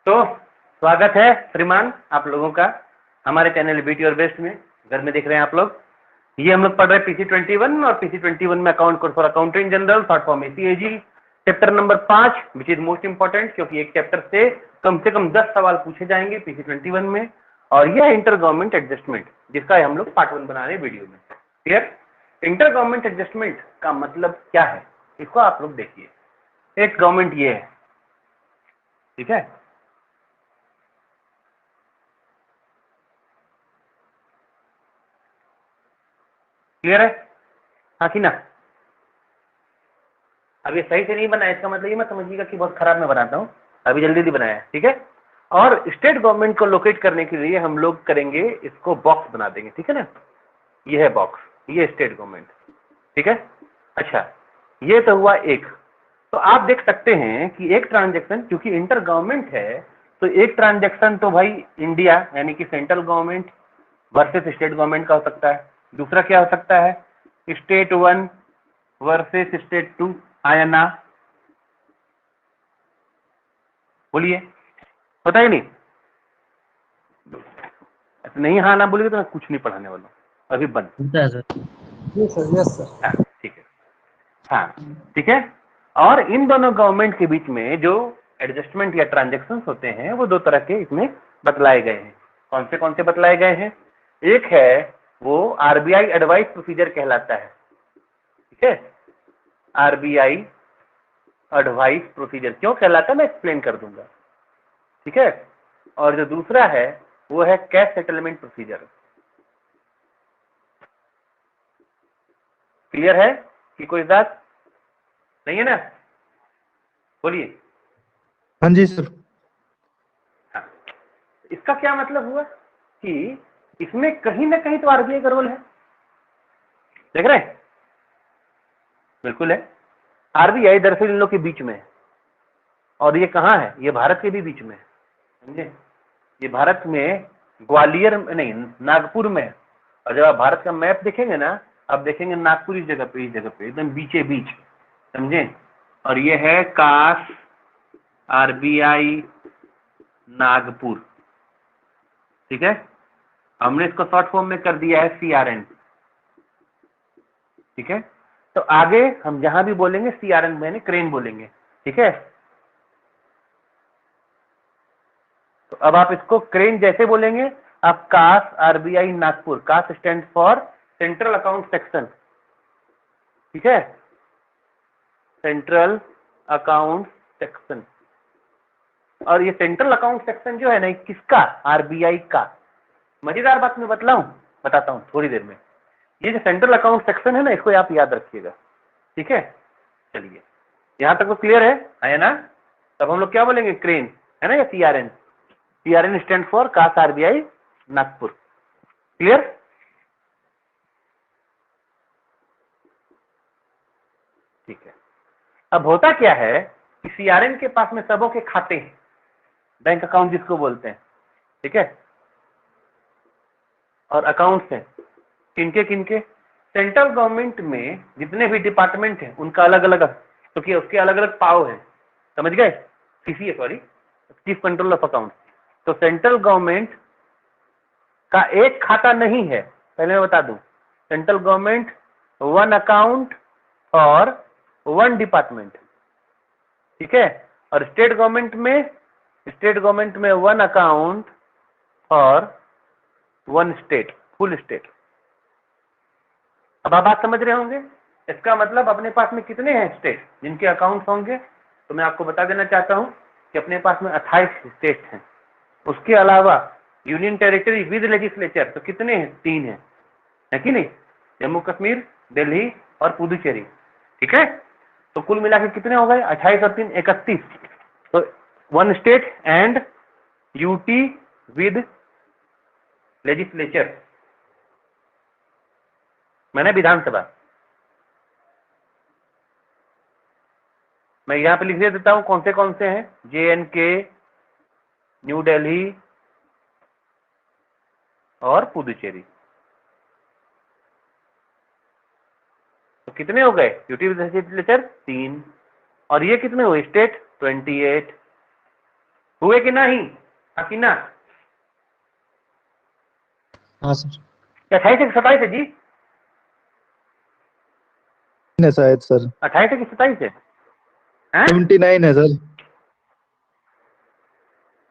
तो स्वागत है श्रीमान आप लोगों का हमारे चैनल बीट योर बेस्ट में। घर में देख रहे हैं आप लोग। ये हम लोग पढ़ रहे हैं PC21 और PC21 में account course for accountant general short form ACAG chapter number 5 which is most important, क्योंकि एक चैप्टर से कम 10 सवाल पूछे जाएंगे PC21 में। और यह इंटर गवर्नमेंट एडजस्टमेंट जिसका हम लोग पार्ट 1 बना रहे हैं वीडियो में। क्लियर? इंटर गवर्नमेंट एडजस्टमेंट का मतलब क्या है इसको आप लोग देखिए। एक गवर्नमेंट ये है, ठीक है, क्लियर है? हाँ कि ना? अब ये सही से नहीं बनाया इसका मतलब ये मत समझिएगा कि बहुत खराब मैं बनाता हूँ, अभी जल्दी जल्दी बनाया है, ठीक है। और स्टेट गवर्नमेंट को लोकेट करने के लिए हम लोग करेंगे इसको बॉक्स बना देंगे, ठीक है ना। ये है बॉक्स, ये स्टेट गवर्नमेंट, ठीक है। अच्छा, ये तो हुआ एक। तो आप देख सकते हैं कि एक ट्रांजेक्शन, क्योंकि इंटर गवर्नमेंट है तो एक ट्रांजेक्शन तो भाई इंडिया यानी कि central government versus state government का हो सकता है। दूसरा क्या हो सकता है, स्टेट 1 वर्सेस स्टेट 2, आया ना? बोलिए, होता है नहीं? नहीं हाँ ना बोलिए तो मैं कुछ नहीं पढ़ाने वाला हूँ, अभी बंद। होता है सर। Yes sir. हाँ ठीक है, हाँ ठीक है। और इन दोनों गवर्नमेंट के बीच में जो एडजस्टमेंट या ट्रांजेक्शन होते हैं वो दो तरह के इसमें बतलाए गए हैं। कौन से बतलाए गए हैं? एक है वो RBI एडवाइस प्रोसीजर कहलाता है, ठीक है। RBI एडवाइस प्रोसीजर क्यों कहलाता है मैं एक्सप्लेन कर दूंगा, ठीक है। और जो दूसरा है वो है कैश सेटलमेंट प्रोसीजर। क्लियर है कि कोई बात नहीं है ना? बोलिए। हाँ जी सर। हाँ, इसका क्या मतलब हुआ कि इसमें कहीं ना कहीं तो RBI का रोल है, देख रहे हैं? बिल्कुल है। RBI दरअसल इन लोग के बीच में है, और ये कहाँ है? ये भारत के भी बीच में है, समझे? ये भारत में ग्वालियर में नहीं, नागपुर में है। और जब आप भारत का मैप देखेंगे ना, आप देखेंगे नागपुर इस जगह पे एकदम बीचे बीच, समझे? और ये है कास RBI नागपुर, ठीक है। हमने इसको शॉर्ट फॉर्म में कर दिया है CRN, ठीक है। तो आगे हम जहां भी बोलेंगे CRN मैंने क्रेन बोलेंगे, ठीक है। तो अब आप इसको क्रेन जैसे बोलेंगे, आप CAS RBI Nagpur, CAS stand for central account section, ठीक है, सेंट्रल अकाउंट सेक्शन। और ये सेंट्रल अकाउंट सेक्शन जो है ना, किसका? RBI का। मजेदार बात मैं बताता हूं थोड़ी देर में। ये जो सेंट्रल अकाउंट सेक्शन है ना, इसको आप याद रखिएगा, ठीक है। चलिए, यहां तक तो क्लियर है ना? तब हम लोग क्या बोलेंगे? क्रेन, है ना, या CRN। CRN stand for CAS RBI Nagpur. Clear? ठीक है। अब होता क्या है कि CRN के पास में सबों के खाते हैं, बैंक अकाउंट जिसको बोलते हैं, ठीक है। और अकाउंट्स हैं किनके? सेंट्रल गवर्नमेंट में जितने भी डिपार्टमेंट हैं उनका अलग अलग, क्योंकि उसके अलग अलग पाव है, समझ गए? CCA, sorry, chief control of account. तो सेंट्रल गवर्नमेंट का एक खाता नहीं है, पहले मैं बता दूं। सेंट्रल गवर्नमेंट 1 अकाउंट और 1 डिपार्टमेंट, ठीक है। और स्टेट गवर्नमेंट में 1 अकाउंट और 1 स्टेट, फुल स्टेट। अब आप बात समझ रहे होंगे। इसका मतलब अपने पास में कितने हैं स्टेट जिनके अकाउंट्स होंगे? तो मैं आपको बता देना चाहता हूं कि अपने पास में 28 स्टेट हैं। उसके अलावा यूनियन टेरिटरी विद लेजिस्लेचर तो कितने हैं? 3 हैं, है कि नहीं? जम्मू कश्मीर, दिल्ली और पुदुचेरी, ठीक है। तो कुल मिला के कितने हो गए? 28 और 3 31। तो 1 state and UT with legislature, मैंने विधानसभा। मैं यहां पे लिख देता हूं कौन से हैं। JNK, न्यू दिल्ली और पुदुचेरी। तो कितने हो गए? UT with legislature 3। और ये कितने हुए? स्टेट 28। हुए कि नहीं? हाँ कि ना? हाँ सर। 28 है कि 27 है जी? है शायद सर। 28 है कि 27 है? हैं? 29 है सर।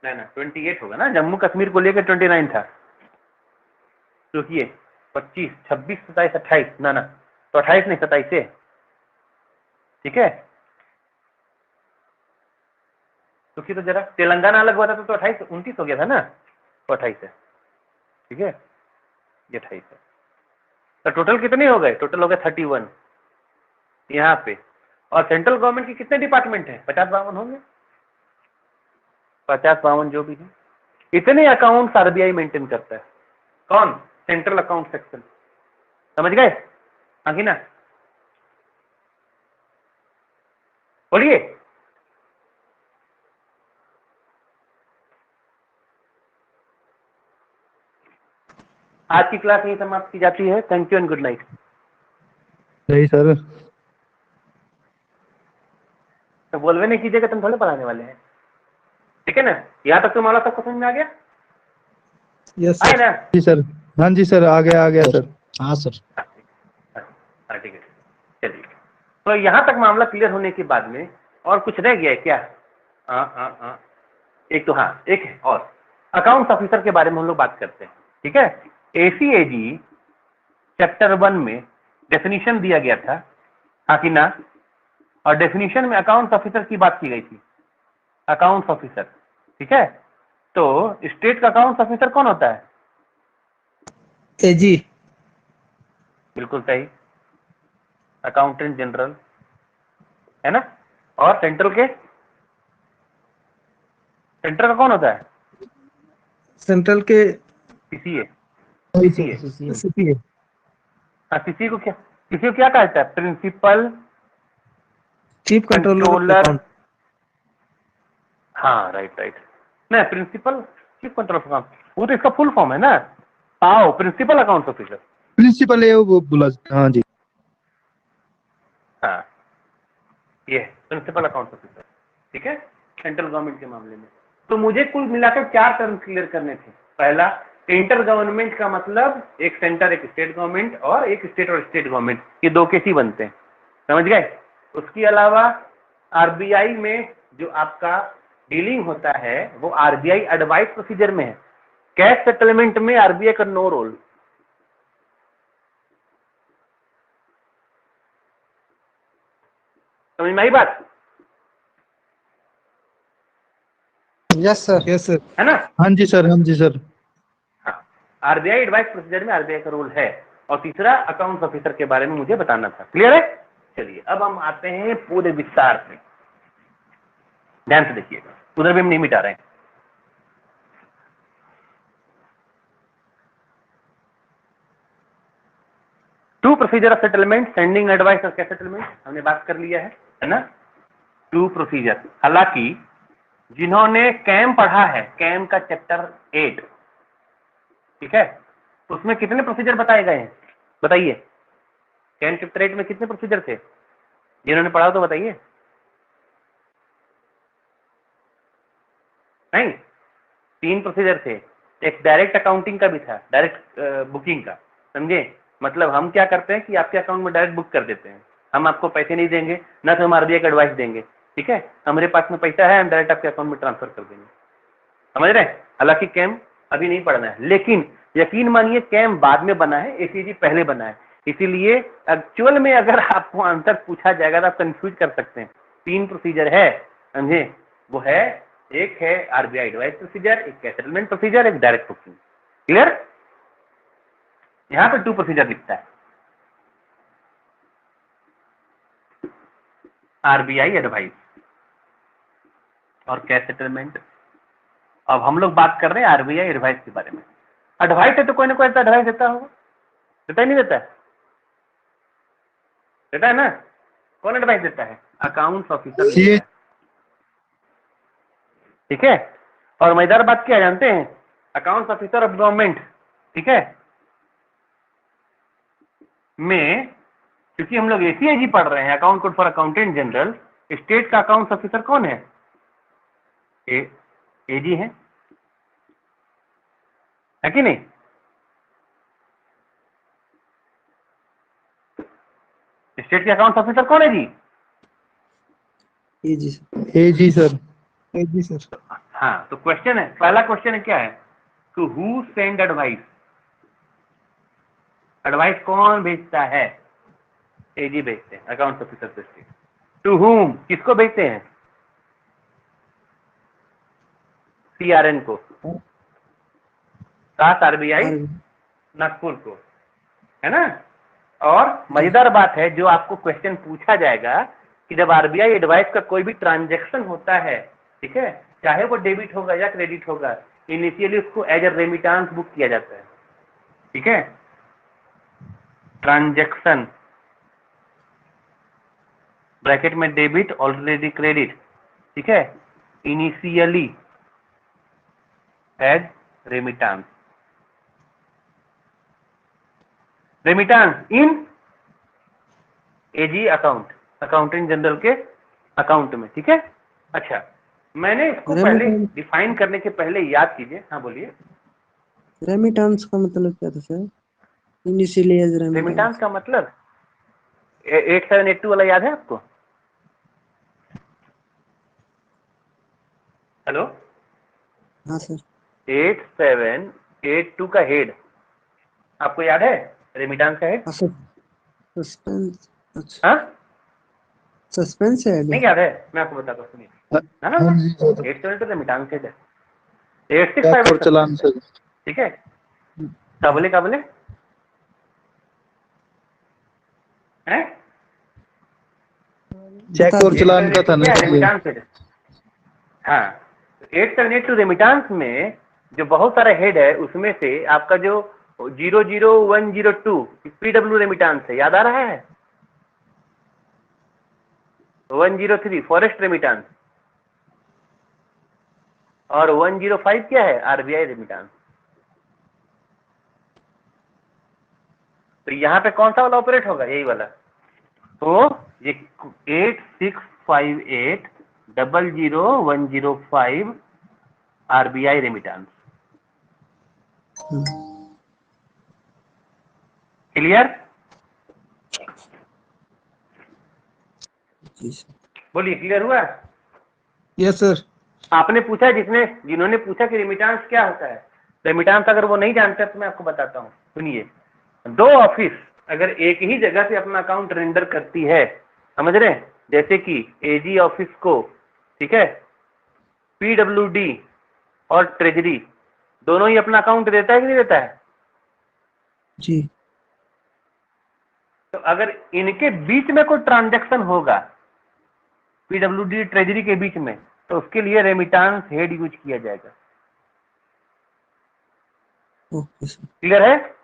ना 28 होगा ना, जम्मू कश्मीर को लेकर 29 था। सोचिए 25, 26, 27, 28, ना तो 28 नहीं 27 है। ठीक है, क्योंकि तो जरा तेलंगाना अलग हुआ था तो 28 29 हो गया था ना, तो 28 है। ठीक है, ये 28 है। तो टोटल कितने हो गए? टोटल हो गए 31 यहाँ पे। और सेंट्रल गवर्नमेंट के कितने डिपार्टमेंट हैं? 50-52 होंगे, 50-52 जो भी है। इतने अकाउंट्स आरबीआई मेंटेन करता है। कौन? Central account section. समझ गए? हाँ कि ना? बोलिए। आज की क्लास यही समाप्त की जाती है। Thank you and good night. नहीं सर। तो बोलवे नहीं कीजिएगा, तुम थोड़े पढ़ाने वाले हैं। ठीक है ना? यहाँ तक तुम्हारा सब समझ में आ गया? यस आए सर। ना? जी सर। हाँ जी सर, आ गया सर। हाँ सर। हाँ ठीक है, चलिए। तो यहाँ तक मामला क्लियर होने के बाद में और कुछ रह गया है क्या? हाँ, एक तो हाँ, एक है और अकाउंट्स ऑफिसर के बारे में हम लोग बात करते हैं। ठीक है, एसीएजी चैप्टर 1 में डेफिनेशन दिया गया था, हाँ कि ना? और डेफिनेशन में अकाउंट्स ऑफिसर की बात की गई थी। अकाउंट्स ऑफिसर, ठीक है। तो स्टेट का अकाउंट्स ऑफिसर कौन होता है? एजी। बिल्कुल सही, अकाउंटेंट जनरल, है ना। और सेंट्रल के, सेंट्रल का कौन होता है? सेंट्रल के सीसीए। वही सीसीए, सर, सीपीए। हाँ सीसी को क्या, सीसी को क्या कहता है? Principal chief controller of controller. Account. हाँ राइट नहीं, principal chief controller of account, वो तो इसका फुल फॉर्म है ना, पाओ, प्रिंसिपल अकाउंट ऑफिसर। प्रिंसिपल है वो बोला। हाँ जी। हाँ, ये प्रिंसिपल अकाउंट ऑफिसर। ठीक है, सेंट्रल गवर्नमेंट के मामले में। तो मुझे कुल मिलाकर 4 टर्म क्लियर करने थे। पहला, इंटर गवर्नमेंट का मतलब एक सेंटर, एक स्टेट गवर्नमेंट, और एक स्टेट और स्टेट गवर्नमेंट, ये 2 केस ही बनते हैं। समझ गए? उसके अलावा आरबीआई में जो आपका डीलिंग होता है वो आरबीआई एडवाइस प्रोसीजर में है। कैश सेटलमेंट में आरबीआई का नो रोल। समझ में आई बात? Yes sir, yes sir. है ना? हाँ जी सर, हाँ जी सर। हाँ, आरबीआई एडवाइस प्रोसीजर में आरबीआई का रोल है। और तीसरा, अकाउंट्स ऑफिसर के बारे में मुझे बताना था। क्लियर है? चलिए अब हम आते हैं पूरे विस्तार से, ध्यान से देखिएगा, उधर भी हम नहीं मिटा रहे हैं। To procedure of settlement, sending advice और कैश सेटलमेंट हमने बात कर लिया है ना। टू प्रोसीजर, हालांकि जिन्होंने कैम पढ़ा है, कैम का चैप्टर 8, ठीक है, उसमें कितने प्रोसीजर बताए गए हैं? बताइए, कैम चैप्टर 8 में कितने प्रोसीजर थे? जिन्होंने पढ़ा तो बताइए। नहीं, 3 प्रोसीजर थे। एक डायरेक्ट अकाउंटिंग का भी था, डायरेक्ट बुकिंग का। समझे? मतलब हम क्या करते हैं कि आपके अकाउंट में डायरेक्ट बुक कर देते हैं। हम आपको पैसे नहीं देंगे, ना तो हम आरबीआई का एडवाइस देंगे। ठीक है, हमारे पास में पैसा है, हम डायरेक्ट आपके अकाउंट में ट्रांसफर कर देंगे। समझ रहे हैं? हालांकि कैम अभी नहीं पढ़ना है, लेकिन यकीन मानिए कैम बाद में बना है, एसीजी पहले बना है। इसीलिए एक्चुअल में अगर आपको आंसर पूछा जाएगा तो आप कंफ्यूज कर सकते हैं। 3 प्रोसीजर है, समझे? वो है, एक है आरबीआई एडवाइस प्रोसीजर, एक सेटलमेंट प्रोसीजर, एक डायरेक्ट बुकिंग। क्लियर? यहां पे 2 प्रोसीजर लिखता है, आरबीआई एडवाइस और कैश सेटलमेंट। अब हम लोग बात कर रहे हैं आरबीआई एडवाइस के बारे में। एडवाइस है तो कोई ना कोई एडवाइस देता होगा, देता ही नहीं देता है? देता है ना? कौन एडवाइस देता है? अकाउंट्स ऑफिसर देता सीए। है। ठीक है, और मजेदार बात क्या है जानते हैं? अकाउंट्स ऑफिसर ऑफ गवर्नमेंट, ठीक है, में क्योंकि हम लोग एसीआईजी पढ़ रहे हैं, account code for accountant general, state का अकाउंट्स ऑफिसर कौन है? एजी है कि नहीं? स्टेट के अकाउंट ऑफिसर कौन है जी? ए जी सर। ए जी सर। हाँ, तो क्वेश्चन है, पहला क्वेश्चन है क्या है, to who send advice, advice कौन भेजता है? एजी भेजते हैं, अकाउंट ऑफिसर से स्टेट। टू हुम, किसको भेजते हैं? सीआरएन को, सात आरबीआई नागपुर को, है ना? और मजेदार बात है, जो आपको क्वेश्चन पूछा जाएगा कि जब आरबीआई एडवाइस का कोई भी ट्रांजैक्शन होता है, ठीक है, चाहे वो डेबिट होगा या क्रेडिट होगा, इनिशियली उसको एज ए रेमिटेंस बुक किया जाता है, ठीक है? ट्रांजैक्शन ब्रैकेट में डेबिट ऑलरेडी क्रेडिट, ठीक है, इनिशियली एज रेमिटेंस, रेमिटेंस इन एजी अकाउंट, अकाउंटेंट जनरल के अकाउंट में, ठीक है? अच्छा, मैंने इसको पहले डिफाइन करने के पहले याद कीजिए। हाँ बोलिए। रेमिटेंस का मतलब क्या था सर? इनिशियली एज रेमिटेंस का मतलब 8782 वाला याद है आपको? हेलो, हाँ सर। 8782 का हेड आपको याद है? रेमिटेंस का हेड? सस्पेंस। अच्छा, हाँ, सस्पेंस है नहीं याद है? मैं आपको बताता हूँ, सुनिए। हाँ, 8782 रेमिटेंस हेड है, 865 चलान सर। ठीक है? क्या बोले, क्या बोले हैं? चेक और चलान का था ना रेमिटेंस हेड। हाँ, 8782 रेमिटेंस में जो बहुत सारा हेड है, उसमें से आपका जो 00102 पीडब्ल्यू रेमिटेंस है, याद आ रहा है? 103 फॉरेस्ट रेमिटेंस, और 105 क्या है? RBI remittance. तो यहाँ पे कौन सा वाला ऑपरेट होगा? यही वाला। तो ये 8658000105 आरबीआई रेमिटेंस। क्लियर? बोलिए, क्लियर हुआ? Yes sir. आपने पूछा, जिन्होंने पूछा कि रेमिटेंस क्या होता है, रेमिटेंस अगर वो नहीं जानते तो मैं आपको बताता हूँ। सुनिए, दो ऑफिस अगर एक ही जगह से अपना अकाउंट रेंडर करती है, समझ रहे हैं? जैसे कि एजी ऑफिस को, ठीक है, पीडब्ल्यूडी और ट्रेजरी दोनों ही अपना अकाउंट देता है कि नहीं देता है? जी। तो अगर इनके बीच में कोई ट्रांजैक्शन होगा, पीडब्ल्यूडी ट्रेजरी के बीच में, तो उसके लिए रेमिटेंस हेड यूज किया जाएगा। Okay sir. क्लियर है?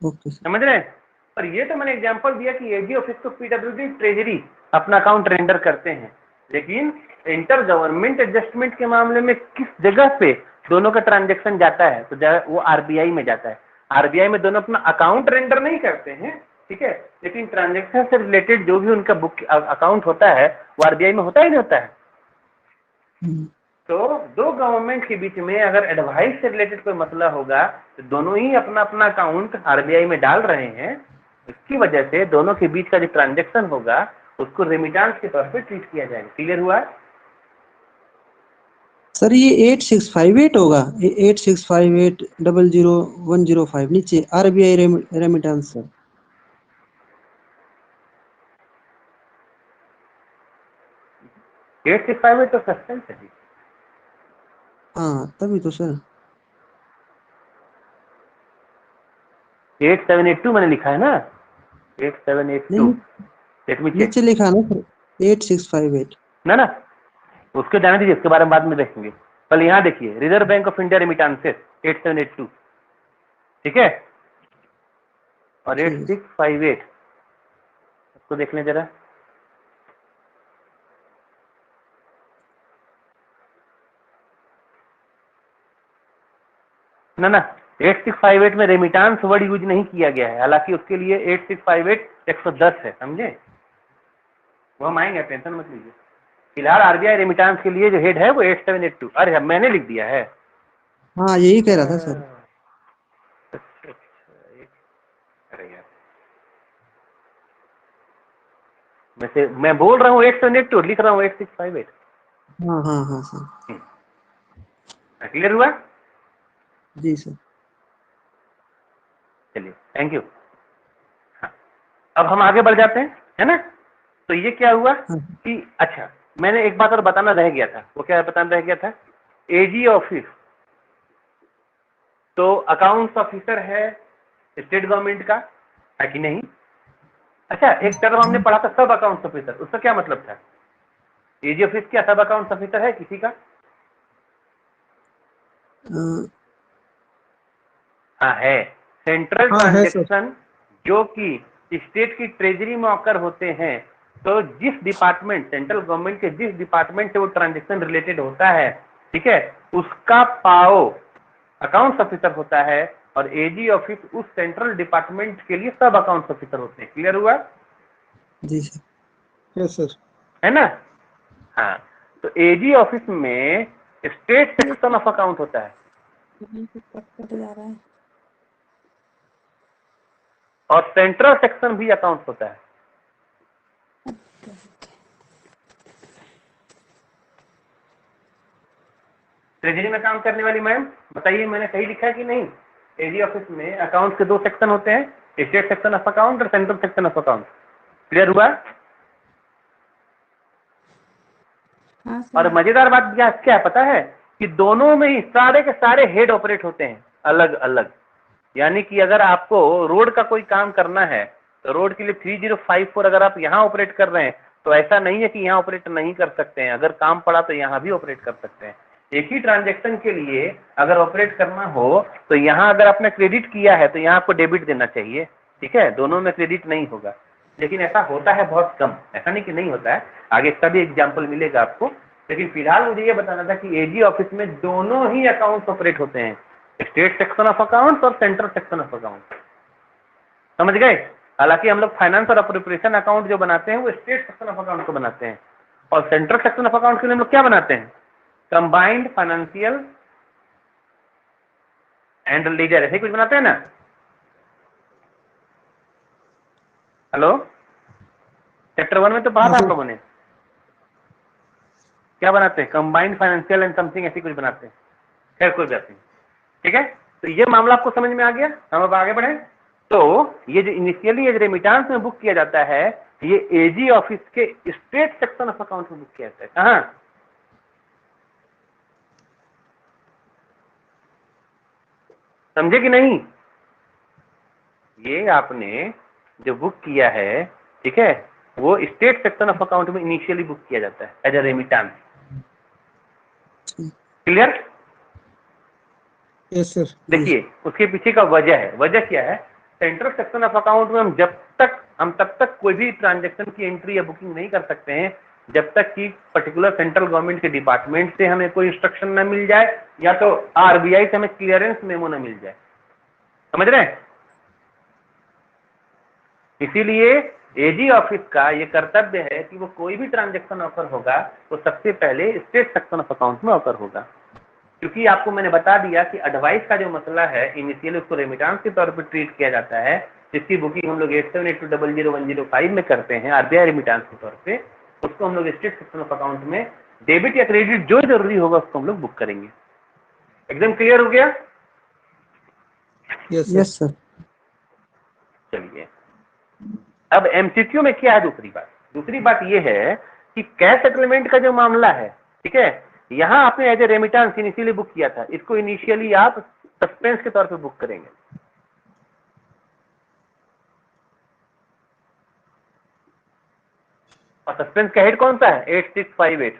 Okay sir. समझ रहे हैं? और ये तो मैंने एग्जांपल दिया कि एजी ऑफिस को पीडब्ल्यूडी ट्रेजरी अपना अकाउंट रेंडर करते हैं, लेकिन इंटर गवर्नमेंट एडजस्टमेंट के मामले में किस जगह पे दोनों का ट्रांजैक्शन जाता है? तो वो आरबीआई में जाता है। आरबीआई में दोनों अपना अकाउंट रेंडर नहीं करते हैं, ठीक है, लेकिन ट्रांजैक्शन से रिलेटेड जो भी उनका बुक अकाउंट होता है वो आरबीआई में होता ही नहीं होता है। तो दो गवर्नमेंट के बीच में अगर एडवाइस से रिलेटेड कोई मसला होगा तो दोनों ही अपना अपना अकाउंट आरबीआई में डाल रहे हैं, इसकी वजह से दोनों के बीच का जो ट्रांजैक्शन होगा उसको रेमिटेंस के तौर पे ट्रीट किया जाएगा। क्लियर हुआ? सर ये 8658 होगा, 8658000105 नीचे RBI remittance sir. Eight six five तो सस्पेंस है जी। हाँ तभी तो सर। 8782 मैंने लिखा है ना, 8782। नीचे लिखा है ना सर 8658। ना उसके जाने दीजिए, उसके बारे में बाद में देखेंगे। पहले यहाँ देखिए, reserve bank of India remittances 8782, ठीक है, और 8658 उसको देख लें जरा। ना 8658 में रेमिटेंस वर्ड यूज नहीं किया गया है, हालांकि उसके लिए 8658 110 है, समझे? वो हम आएंगे, टेंशन मत लीजिए। फिलहाल आरबीआई रेमिटेंस के लिए जो हेड है वो 8782। अरे मैंने लिख दिया है। हाँ यही कह रहा था सर। अच्छा, अरे यार मैं बोल रहा हूँ 8782, लिख रहा हूँ 8658। हाँ हाँ हाँ सर। क्लियर हुआ? जी सर। चलिए थैंक यू। हाँ, अब हम आगे बढ़ जाते हैं, है ना। तो ये क्या हुआ हाँ कि अच्छा, मैंने एक बात और बताना रह गया था। वो क्या बताना रह गया था? एजी ऑफिस तो अकाउंट्स ऑफिसर है स्टेट गवर्नमेंट का, है कि नहीं? अच्छा, एक टर्म हमने पढ़ा था सब अकाउंट्स ऑफिसर, उसका क्या मतलब था? एजी ऑफिस क्या सब अकाउंट्स ऑफिसर है किसी का? हाँ है। सेंट्रल हाँ है सर। ट्रांजेक्शन जो कि स्टेट की ट्रेजरी में ऑकर होते हैं, तो जिस डिपार्टमेंट, सेंट्रल गवर्नमेंट के जिस डिपार्टमेंट से वो ट्रांजेक्शन रिलेटेड होता है, ठीक है, उसका पाओ अकाउंट्स ऑफिसर होता है, और एजी ऑफिस उस सेंट्रल डिपार्टमेंट के लिए सब अकाउंट्स ऑफिसर होते हैं। क्लियर हुआ? जी सर। Yes sir. है ना? हाँ, तो एजी ऑफिस में स्टेट सेक्शन ऑफ अकाउंट होता है कट जा रहा है। और सेंट्रल सेक्शन भी अकाउंट होता है। ट्रेजरी में काम करने वाली मैम बताइए, मैंने सही लिखा है कि नहीं? एजी ऑफिस में अकाउंट के दो सेक्शन होते हैं, स्टेट सेक्शन ऑफ अकाउंट और central section of account. Clear हुआ? हाँ सर। और मजेदार बात क्या है पता है? कि दोनों में ही सारे के सारे हेड ऑपरेट होते हैं अलग अलग। यानी कि अगर आपको रोड का कोई काम करना है, तो रोड के लिए 3054 अगर आप यहाँ ऑपरेट कर रहे हैं, तो ऐसा नहीं है कि यहाँ ऑपरेट नहीं कर सकते हैं। अगर काम पड़ा तो यहाँ भी ऑपरेट कर सकते हैं। एक ही ट्रांजेक्शन के लिए अगर ऑपरेट करना हो, तो यहाँ अगर आपने क्रेडिट किया है तो यहाँ आपको डेबिट देना चाहिए, ठीक है, दोनों में क्रेडिट नहीं होगा। लेकिन ऐसा होता है बहुत कम, ऐसा नहीं कि नहीं होता है, आगे इसका भी एग्जाम्पल मिलेगा आपको। लेकिन फिलहाल मुझे ये बताना था कि एजी ऑफिस में दोनों ही अकाउंट्स ऑपरेट होते हैं, स्टेट सेक्शन ऑफ अकाउंट और सेंट्रल सेक्शन ऑफ अकाउंट। समझ गए? हालांकि हम लोग फाइनेंस और अप्रोप्रिएशन अकाउंट जो बनाते हैं वो स्टेट सेक्शन ऑफ अकाउंट को बनाते हैं, और सेंट्रल सेक्शन ऑफ अकाउंट के लिए हम लोग क्या बनाते हैं? कंबाइंड फाइनेंशियल एंड लीजर, ऐसे कुछ बनाते हैं ना। हेलो, चैप्टर 1 में तो पढ़ा हाँ था आप सर। लोगों ने, क्या बनाते हैं? कंबाइंड फाइनेंशियल एंड समथिंग ऐसी कुछ बनाते हैं। खैर कोई बात नहीं, ठीक है। तो ये मामला आपको समझ में आ गया। हम अब आगे बढ़े। तो ये जो इनिशियली ये रेमिटेंस में बुक किया जाता है, ये एजी ऑफिस के स्टेट सेक्शन ऑफ अकाउंट में बुक किया जाता है। कहां? समझे कि नहीं? ये आपने जो बुक किया है, ठीक है, वो स्टेट सेक्शन ऑफ अकाउंट में इनिशियली बुक किया जाता है as a remittance. Clear? Yes sir. देखिए उसके पीछे का वजह है। वजह क्या है? सेंट्रल सेक्शन ऑफ अकाउंट में हम तब तक कोई भी ट्रांजैक्शन की एंट्री या बुकिंग नहीं कर सकते हैं जब तक कि पर्टिकुलर सेंट्रल गवर्नमेंट के डिपार्टमेंट से हमें कोई इंस्ट्रक्शन न मिल जाए, या तो आरबीआई से हमें क्लियरेंस मेमो न मिल जाए। समझ रहे हैं? इसीलिए एजी ऑफिस का ये कर्तव्य है कि वो कोई भी ट्रांजैक्शन ऑफर होगा वो सबसे पहले स्टेट सेक्शन ऑफ अकाउंट में ऑफर होगा। क्योंकि आपको मैंने बता दिया कि एडवाइस का जो मसला है इनिशियली उसको रेमिटेंस के तौर पर ट्रीट किया जाता है, जिसकी बुकिंग हम लोग 8782000105 में करते हैं आरबीआई रेमिटेंस के तौर पे। उसको हम लोग स्टेट सेक्शन ऑफ अकाउंट में डेबिट या क्रेडिट जो जरूरी होगा उसको हम लोग बुक करेंगे। एकदम क्लियर हो गया? Yes sir. चलिए, अब एमसीक्यू में क्या है दूसरी बात यह है कि कैश सेटलमेंट का जो मामला है, ठीक है, यहां आपने as a remittance initially book किया था, इसको इनिशियली आप सस्पेंस के तौर पे बुक करेंगे। और सस्पेंस का हेड कौन सा है? 8658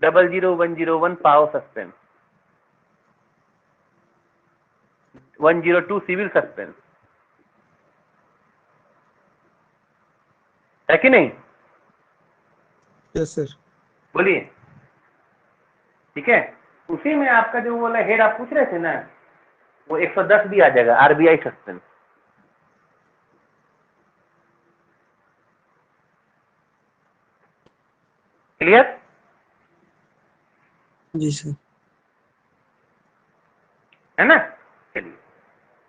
00101 पाओ सस्पेंस, 102 सिविल सस्पेंस, है कि नहीं? Yes sir. बोलिए। ठीक है, उसी में आपका जो वाला हेड आप पूछ रहे थे ना, वो 110 भी आ जाएगा, आरबीआई सस्पेंस। क्लियर? जी सर। है ना? चलिए,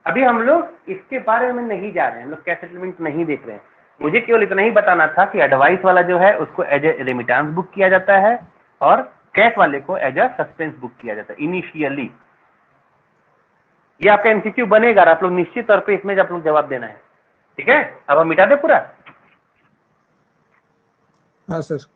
अभी हम लोग इसके बारे में नहीं जा रहे हैं, हम लोग कैश सेटलमेंट नहीं देख रहे हैं। मुझे केवल इतना ही बताना था कि एडवाइस वाला जो है उसको एज ए रेमिटेंस बुक किया जाता है और कैश वाले को एज अ सस्पेंस बुक किया जाता है इनिशियली। ये आपका एमसीक्यू बनेगा और आप लोग निश्चित तौर पे इसमें आप लोग जवाब देना है। ठीक है, अब हम मिटा दे पूरा। हाँ सर।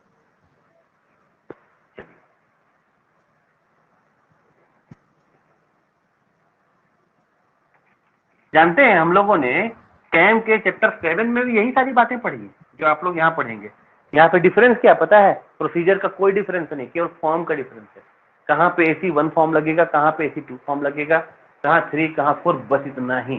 जानते हैं हम लोगों ने कैम के चैप्टर 7 में भी यही सारी बातें पढ़ी हैं जो आप लोग यहाँ पढ़ेंगे। यहाँ पे डिफरेंस क्या पता है? प्रोसीजर का कोई डिफरेंस नहीं, केवल फॉर्म का डिफरेंस है। कहाँ पे AC1 फॉर्म लगेगा, कहाँ पे AC2 फॉर्म लगेगा, कहाँ 3 कहाँ 4, बस इतना ही।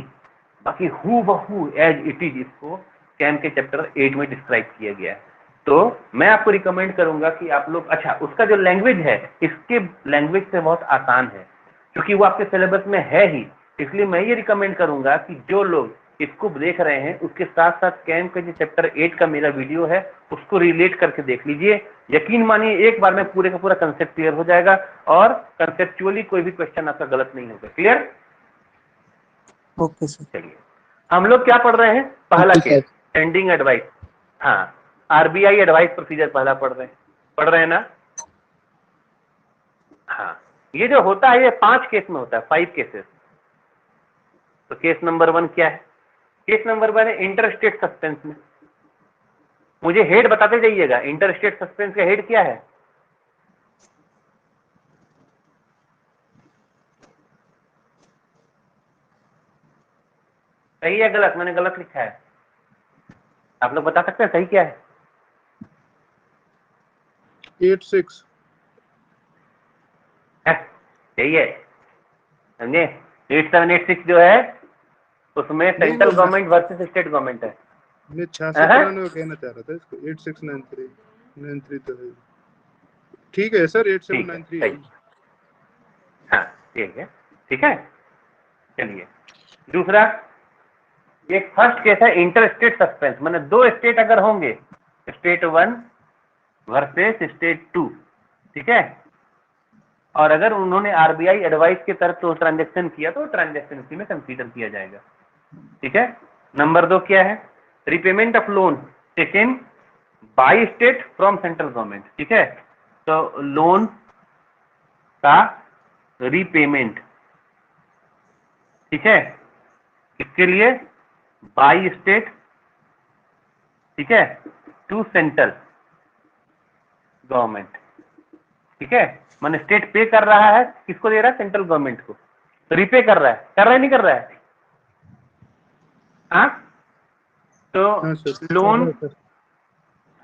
बाकी हु बहू एज इट इज इसको कैम के चैप्टर 8 में डिस्क्राइब किया गया है। तो मैं आपको रिकमेंड करूंगा कि आप लोग, अच्छा उसका जो लैंग्वेज है इसके लैंग्वेज से बहुत आसान है क्योंकि वो आपके सिलेबस में है ही। इसलिए मैं ये रिकमेंड करूंगा कि जो लोग इसको देख रहे हैं उसके साथ साथ कैम का जो चैप्टर 8 का मेरा वीडियो है उसको रिलेट करके देख लीजिए। यकीन मानिए एक बार में पूरे का पूरा कंसेप्ट क्लियर हो जाएगा और कंसेप्चुअली कोई भी क्वेश्चन आपका गलत नहीं होगा। क्लियर? Okay sir. चलिए, हम लोग क्या पढ़ रहे हैं? पहला ठीक है। Case pending advice. हाँ, RBI एडवाइस प्रोसीजर पहला पढ़ रहे हैं ना? हाँ, ये जो होता है ये 5 केस में होता है, 5 केसेस। तो केस नंबर 1 क्या है? केस नंबर 1 है इंटरस्टेट सस्पेंस में। मुझे हेड बताते जाइएगा, इंटरस्टेट सस्पेंस का हेड क्या है? सही है गलत? मैंने गलत लिखा है, आप लोग बता सकते हैं सही क्या है? 86। सही है, समझे? 8786 जो है उसमें central government versus state government है। मैं 6693 का कहना चाह रहा था इसको। 8693 तो है। ठीक है सर, ठीक है, 8793 सही। हाँ ठीक है, ठीक है। चलिए, दूसरा, एक फर्स्ट केस है इंटर स्टेट सस्पेंस, माने 2 स्टेट अगर होंगे, स्टेट 1 वर्सेस स्टेट 2, ठीक है, और अगर उन्होंने RBI एडवाइस के तरफ तो ट्रांजेक्शन किया तो ट्रांजेक्शन इसी में कंसीडर किया जाएगा। ठीक है। नंबर 2 क्या है? Repayment of loan taken by state from central government. ठीक है, तो लोन का रीपेमेंट, ठीक है, इसके लिए बाय स्टेट, ठीक है, टू सेंट्रल गवर्नमेंट। ठीक है, माने स्टेट पे कर रहा है, किसको दे रहा है? सेंट्रल गवर्नमेंट को। तो रिपे कर रहा है नहीं कर रहा है? हाँ, तो हाँ सर। लोन,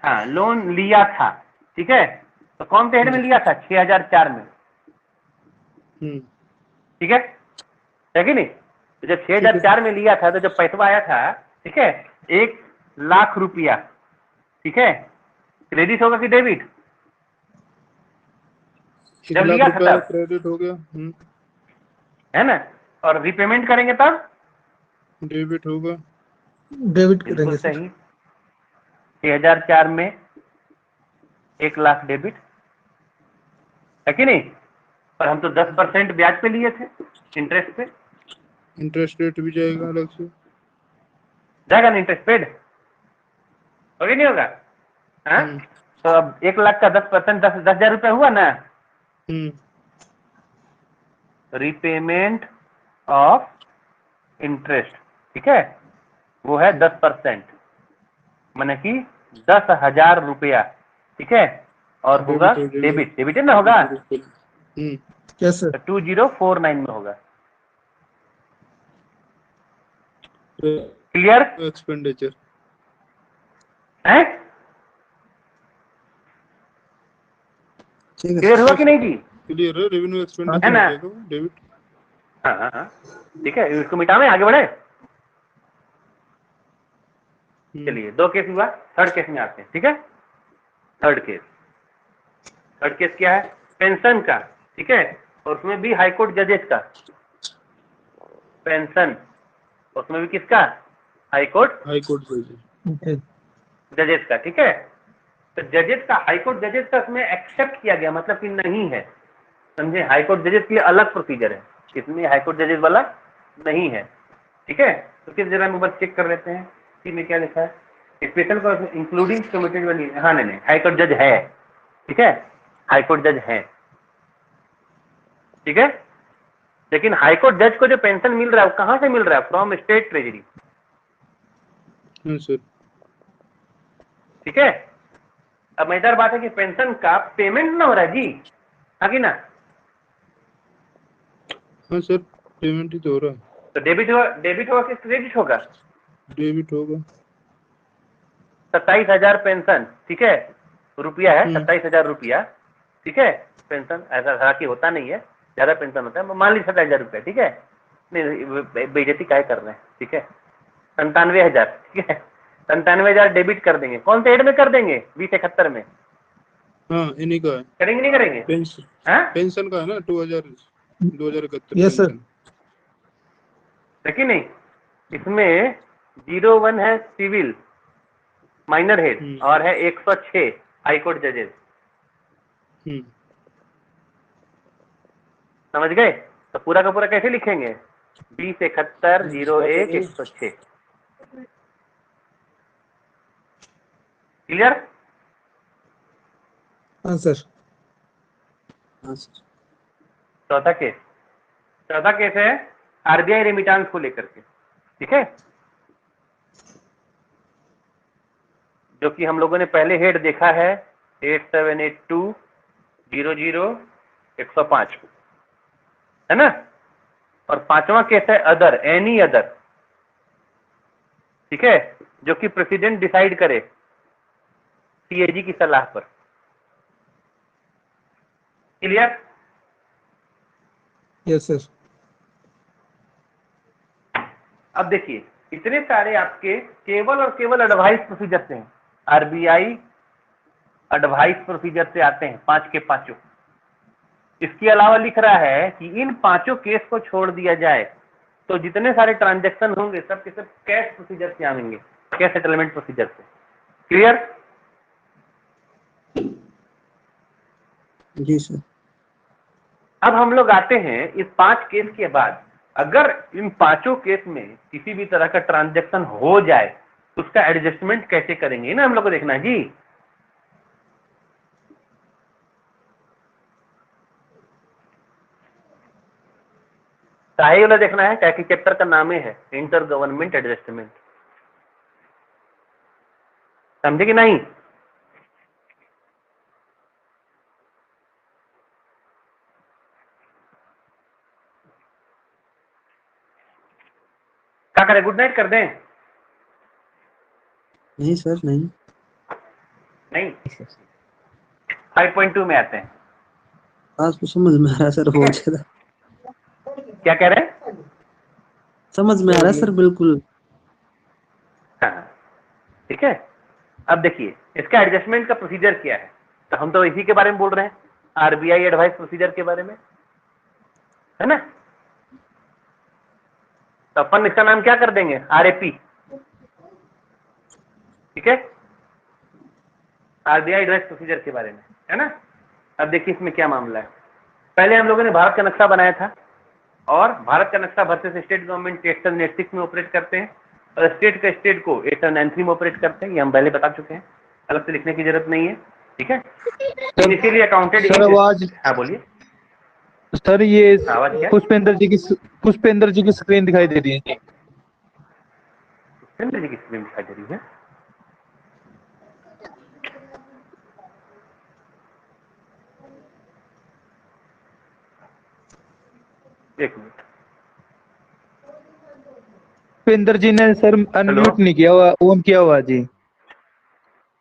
हाँ लोन लिया था, ठीक है, तो कौन से हेड में लिया था? 6004 में। ठीक है कि नहीं? तो जब 6004 में लिया था तो जब पैसा आया था, ठीक है, 1,00,000 रुपया, ठीक है, क्रेडिट होगा कि डेबिट? जब लिया था तब क्रेडिट हो गया। है ना, और रिपेमेंट करेंगे तब डेबिट होगा। डेबिट बिल्कुल करेंगे सर। सही। 6004 में 1,00,000 डेबिट है कि नहीं? पर हम तो 10% ब्याज पे लिए थे, इंटरेस्ट पे। इंटरेस्ट रेट भी जाएगा अलग से। जाएगा ना इंटरेस्ट पेड? होगा नहीं होगा? हाँ, तो अब 1,00,000 का 10%, 10,000 रुपया हुआ ना। रिपेमेंट ऑफ इंटरेस्ट, ठीक है, वो है 10%, माने कि 10,000 रुपया, ठीक है, और होगा डेबिट, डेबिट है ना होगा, यस सर। 2049 में होगा। क्लियर एक्सपेंडिचर है? ठीक है क्लियर हुआ कि नहीं जी? क्लियर है। रेवेन्यू है एक्सपेंडिचर ना? डेबिट। हाँ हाँ हाँ, ठीक है, इसको मिटावे आगे बढ़े। चलिए, 2 केस हुआ, थर्ड केस में आते हैं। ठीक है, थर्ड केस क्या है? पेंशन का, ठीक है, और उसमें भी हाईकोर्ट जजेस का पेंशन, उसमें भी किसका? हाईकोर्ट जजेस। जजेस का। ठीक है, तो जजेस का, हाईकोर्ट जजेस का इसमें एक्सेप्ट किया गया, मतलब कि नहीं है, समझे। हाईकोर्ट जजेस के लिए अलग प्रोसीजर है, इसमें हाईकोर्ट जजेस वाला नहीं है, ठीक है। तो किस जगह में बस चेक कर लेते हैं कि में क्या लिखा है, स्पेशल कोर्ट इंक्लूडिंग कमिटेड वाली, हाँ नहीं हाईकोर्ट जज है, ठीक है, हाईकोर्ट जज है, ठीक है। लेकिन हाईकोर्ट जज को जो पेंशन मिल रहा है वो कहां से मिल रहा है, फ्रॉम स्टेट ट्रेजरी, हाँ सर। ठीक है। अब मजेदार बात है कि पेंशन का पेमेंट ना हो रहा है जी, हाँ ना। हाँ सर, पेमेंट ही तो हो रहा है। तो डेबिट होगा कि क्रेडिट होगा? डेबिट होगा। 27,000 पेंशन, ठीक है, रुपया है 27,000 रुपया, ठीक है। पेंशन ऐसा हालांकि होता नहीं है, ज्यादा पेंशन होता है, मान लीजिए 27,000 रुपया, ठीक है। नहीं बेइज्जती काहे कर रहे हैं, ठीक है। 97,000, ठीक है, 97,000 डेबिट कर देंगे, कौन से हेड में कर देंगे, 2071 में हाँ इन्हीं का है। करेंगे नहीं करेंगे? पेंशन हाँ पेंशन का है ना 2071 यस सर। पेंशन। है कि नहीं। इसमें 01 है सिविल माइनर हेड और है 106 हाईकोर्ट जजेस, समझ गए। तो पूरा का पूरा कैसे लिखेंगे, 2071-01-106, क्लियर। हाँ सर। हाँ सर। चौथा केस है आरबीआई रेमिटांस को लेकर के, ठीक है, जो कि हम लोगों ने पहले हेड देखा है 878200-105, है ना। और पांचवा केस है अदर, एनी अदर, ठीक है, जो कि प्रेसिडेंट डिसाइड करे सीएजी की सलाह पर, क्लियर। Yes sir. अब देखिए इतने सारे आपके केवल और केवल एडवाइस प्रोसीजर से हैं, आरबीआई एडवाइस प्रोसीजर से आते हैं 5 के 5। इसके अलावा लिख रहा है कि इन 5 केस को छोड़ दिया जाए तो जितने सारे ट्रांजैक्शन होंगे सब के सब कैश प्रोसीजर से आएंगे, कैश सेटलमेंट प्रोसीजर से, क्लियर। जी सर। अब हम लोग आते हैं इस 5 केस के बाद, अगर इन 5 केस में किसी भी तरह का ट्रांजैक्शन हो जाए तो उसका एडजस्टमेंट कैसे करेंगे ना हम लोग को देखना है जी। सही वाला देखना है, क्या कि चैप्टर का नाम ही है इंटर गवर्नमेंट एडजस्टमेंट, समझे कि नहीं। क्या करें, गुड नाइट कर दें? नहीं सर नहीं। नहीं, 5.2 में आते हैं। आज तो समझ में आ रहा है सर बहुत ज्यादा। क्या कह रहे हैं? समझ में आ रहा है सर बिल्कुल। हाँ, ठीक है। अब देखिए इसका एडजस्टमेंट का प्रोसीजर क्या है, तो हम तो इसी के बारे में बोल रहे हैं, आरबीआई एडवाइस प्रोसीजर के बारे में, है ना। तो अपन इसका नाम क्या कर देंगे, आरएपी, ठीक है, आरबीआई एडवाइस प्रोसीजर के बारे में, है ना। अब देखिए इसमें क्या मामला है। पहले हम लोगों ने भारत का नक्शा बनाया था और भारत का नक्शा भरते से स्टेट गवर्नमेंट 806 में ऑपरेट करते हैं और स्टेट का स्टेट को 893 में ऑपरेट करते हैं, ये हम पहले बता चुके हैं, अलग से लिखने की जरूरत नहीं है, ठीक है। इनिशियली अकाउंटेड, सर आवाज, हाँ बोलिए। सर ये आवाज क्या, पुष्पेंद्र जी की स्क्रीन दिखाई दे रही है जी। चंद्र जी की स्क्रीन दिखाई दे रही है, एक मिनट। पुष्पेंद्र जी ने सर हेलो, अनम्यूट नहीं किया हुआ, ऑन किया हुआ जी।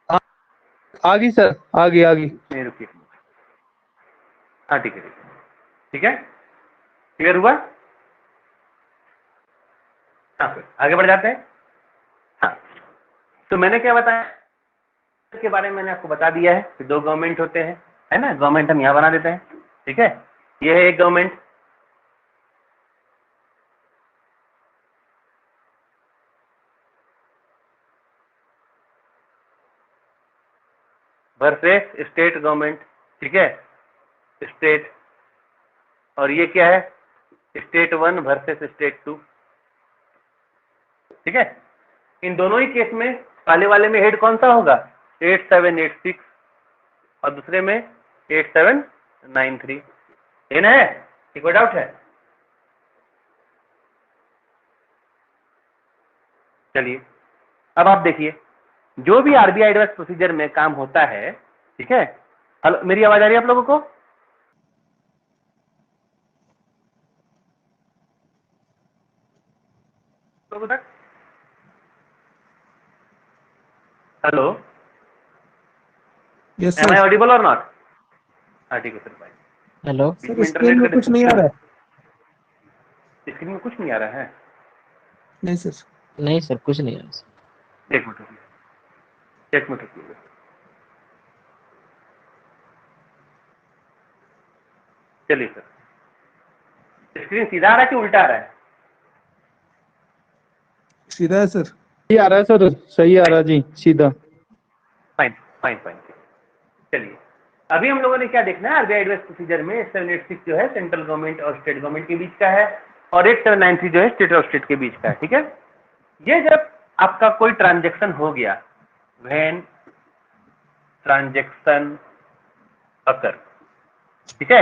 आ गई सर, आ गई। नहीं रुकिए, हाँ ठीक है, ठीक है, क्लियर हुआ। हाँ फिर आगे बढ़ जाते हैं। हाँ, तो मैंने क्या बताया के बारे में, मैंने आपको बता दिया है कि 2 गवर्नमेंट होते हैं, है ना, गवर्नमेंट हम यहाँ बना देते हैं, ठीक है। ये है एक गवर्नमेंट, वर्सेस स्टेट गवर्नमेंट, ठीक है, स्टेट, और ये क्या है, स्टेट 1 वर्सेस स्टेट 2, ठीक है। इन दोनों ही केस में पहले वाले में हेड कौन सा होगा, 8786, और दूसरे में 8793, ये ना है, कोई डाउट है? चलिए अब आप देखिए, जो भी आरबीआई एडवाइस प्रोसीजर में काम होता है, ठीक है। हेलो, मेरी आवाज आ रही है आप लोगों को? लोगों तक? Hello, yes am I sir. Audible or not? हाँ ठीक है sir, bye. Hello sir screen में कुछ नहीं आ रहा है। स्क्रीन में कुछ नहीं आ रहा है? नहीं सर। नहीं सर, कुछ नहीं है सर। एक मिनट रुकिए, एक मिनट रुकिए। चलिए सर, स्क्रीन सीधा आ रहा है कि उल्टा आ रहा है? सीधा है सर। सही आ रहा है सर, सही आ रहा है जी, सीधा। Fine fine fine. चलिए अभी हम लोगों ने क्या देखना है, आरबीआई एडवाइस प्रोसीजर में 8786 जो है सेंट्रल गवर्नमेंट और स्टेट गवर्नमेंट के बीच का है, और 8793 जो है स्टेट और स्टेट के बीच का है, ठीक है। ये जब आपका कोई ट्रांजैक्शन हो गया, व्हेन ट्रांजैक्शन अकर, ठीक है,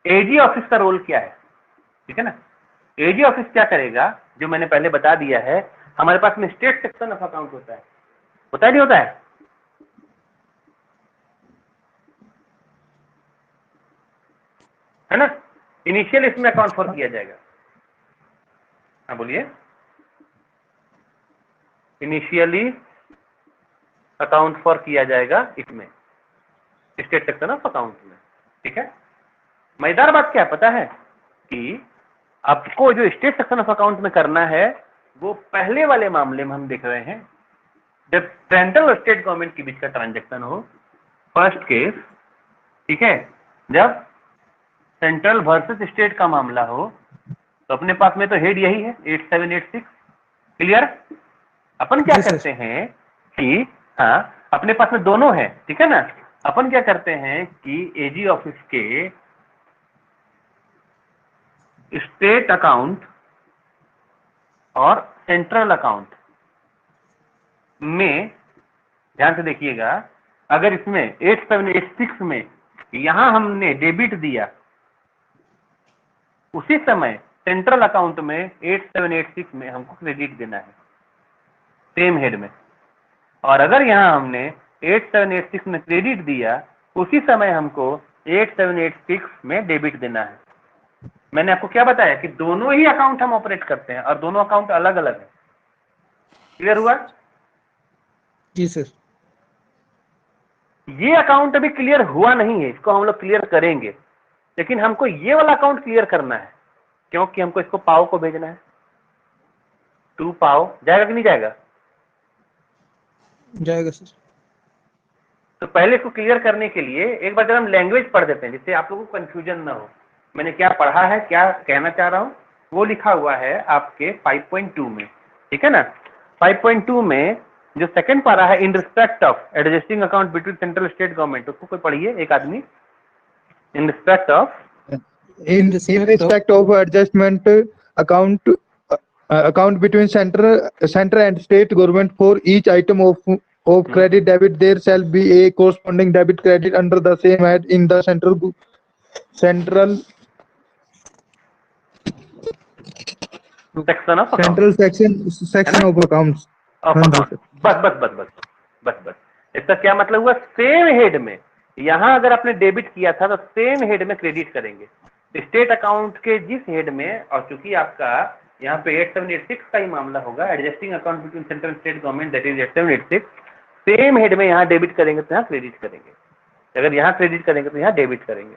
एजी ऑफिस का रोल क्या है, ठीक है ना। एजी ऑफिस क्या करेगा, जो मैंने पहले बता दिया है, हमारे पास में स्टेट सेक्शन ऑफ अकाउंट होता है नहीं होता है ना। इनिशियल इसमें अकाउंट फॉर किया जाएगा। हाँ बोलिए। इनिशियली अकाउंट फॉर किया जाएगा इसमें, स्टेट सेक्शन ऑफ अकाउंट में, ठीक है। मजेदार बात क्या पता है कि आपको जो स्टेट सेक्शन ऑफ अकाउंट में करना है, वो पहले वाले मामले में हम देख रहे हैं, जब सेंट्रल और स्टेट गवर्नमेंट के बीच का ट्रांजैक्शन हो, फर्स्ट केस, ठीक है। जब सेंट्रल वर्सेस स्टेट का मामला हो, तो अपने पास में तो हेड यही है 8786, क्लियर। अपन क्या करते हैं कि हाँ, अपने पास में दोनों है, ठीक है ना। अपन क्या करते हैं कि एजी ऑफिस के स्टेट अकाउंट और सेंट्रल अकाउंट में, ध्यान से देखिएगा, अगर इसमें 8786 में यहां हमने डेबिट दिया, उसी समय सेंट्रल अकाउंट में 8786 में हमको क्रेडिट देना है, सेम हेड में। और अगर यहां हमने 8786 में क्रेडिट दिया, उसी समय हमको 8786 में डेबिट देना है। मैंने आपको क्या बताया कि दोनों ही अकाउंट हम ऑपरेट करते हैं और दोनों अकाउंट अलग अलग है। क्लियर हुआ? जी सर। ये अकाउंट अभी क्लियर हुआ नहीं है, इसको हम लोग क्लियर करेंगे, लेकिन हमको ये वाला अकाउंट क्लियर करना है, क्योंकि हमको इसको पाओ को भेजना है। 2 पाओ जाएगा कि नहीं जाएगा? जाएगा सर। तो पहले इसको क्लियर करने के लिए एक बार जब हम लैंग्वेज पढ़ देते हैं, जिससे आप लोगों को कंफ्यूजन ना हो, मैंने क्या पढ़ा है, क्या कहना चाह रहा हूं, वो लिखा हुआ है आपके 5.2 में, ठीक है ना। 5.2 में जो सेकंड पारा है, in respect of adjusting account between central state government, उसको कोई पढ़िए एक आदमी। In respect of In respect of adjustment account between center and state government, for each item of credit debit, there shall be a corresponding debit credit under the same head in the central section of account, central section of accounts। हाँ जी sir. बस बस बस बस बस बस। इसका क्या मतलब हुआ, सेम हेड में, यहां अगर आपने डेबिट किया था तो सेम हेड में क्रेडिट करेंगे स्टेट अकाउंट के जिस हेड में। और चूंकि आपका यहाँ पे 8786 का ही मामला होगा, adjusting account between central state government, that is 8786, same head में यहाँ डेबिट करेंगे तो यहाँ क्रेडिट करेंगे, अगर यहाँ क्रेडिट करेंगे तो यहाँ डेबिट करेंगे।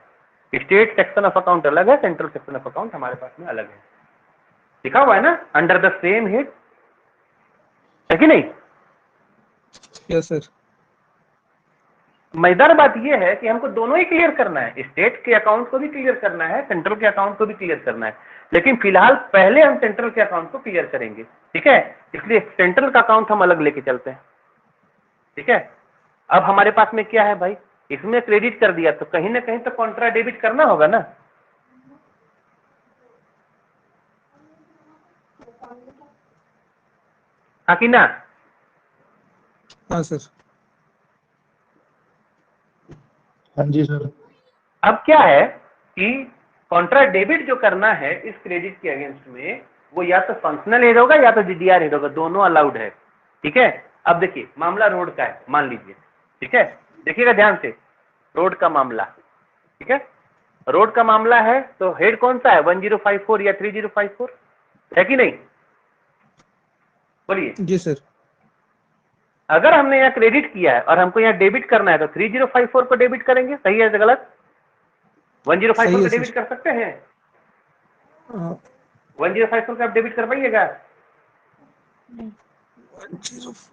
स्टेट सेक्शन ऑफ अकाउंट अलग है, सेंट्रल सेक्शन ऑफ अकाउंट हमारे पास में अलग है, लिखा हुआ है ना, अंडर द सेम हेड, है कि नहीं? Yes sir. मजेदार बात यह है कि हमको दोनों ही क्लियर करना है, स्टेट के अकाउंट को भी क्लियर करना है, सेंट्रल के अकाउंट को भी क्लियर करना है, लेकिन फिलहाल पहले हम सेंट्रल के अकाउंट को क्लियर करेंगे, ठीक है। इसलिए सेंट्रल का अकाउंट हम अलग लेके चलते हैं, ठीक है। अब हमारे पास में क्या है भाई, इसमें क्रेडिट कर दिया तो कहीं ना कहीं तो कॉन्ट्रा डेबिट करना होगा ना। हाँ कि ना? हाँ सर। हाँ जी सर। अब क्या है कि कॉन्ट्रा डेबिट जो करना है इस क्रेडिट के अगेंस्ट में, वो या तो फंक्शनल हेड होगा या तो डीडीआर हेड होगा, दोनों अलाउड है। ठीक है, अब देखिए मामला रोड का है मान लीजिए, ठीक है, देखिएगा ध्यान से, रोड का मामला, ठीक है, रोड का मामला है तो हेड कौन सा है, 1054 या 3054 है कि नहीं? बोलिए। जी सर। अगर हमने यहाँ क्रेडिट किया है और हमको यहाँ डेबिट करना है तो 3054 को डेबिट करेंगे, सही है गलत? 1054 सही को है डेबिट सर। कर सकते हैं? हाँ, 1054 को आप डेबिट कर पाइएगा? नहीं। 105।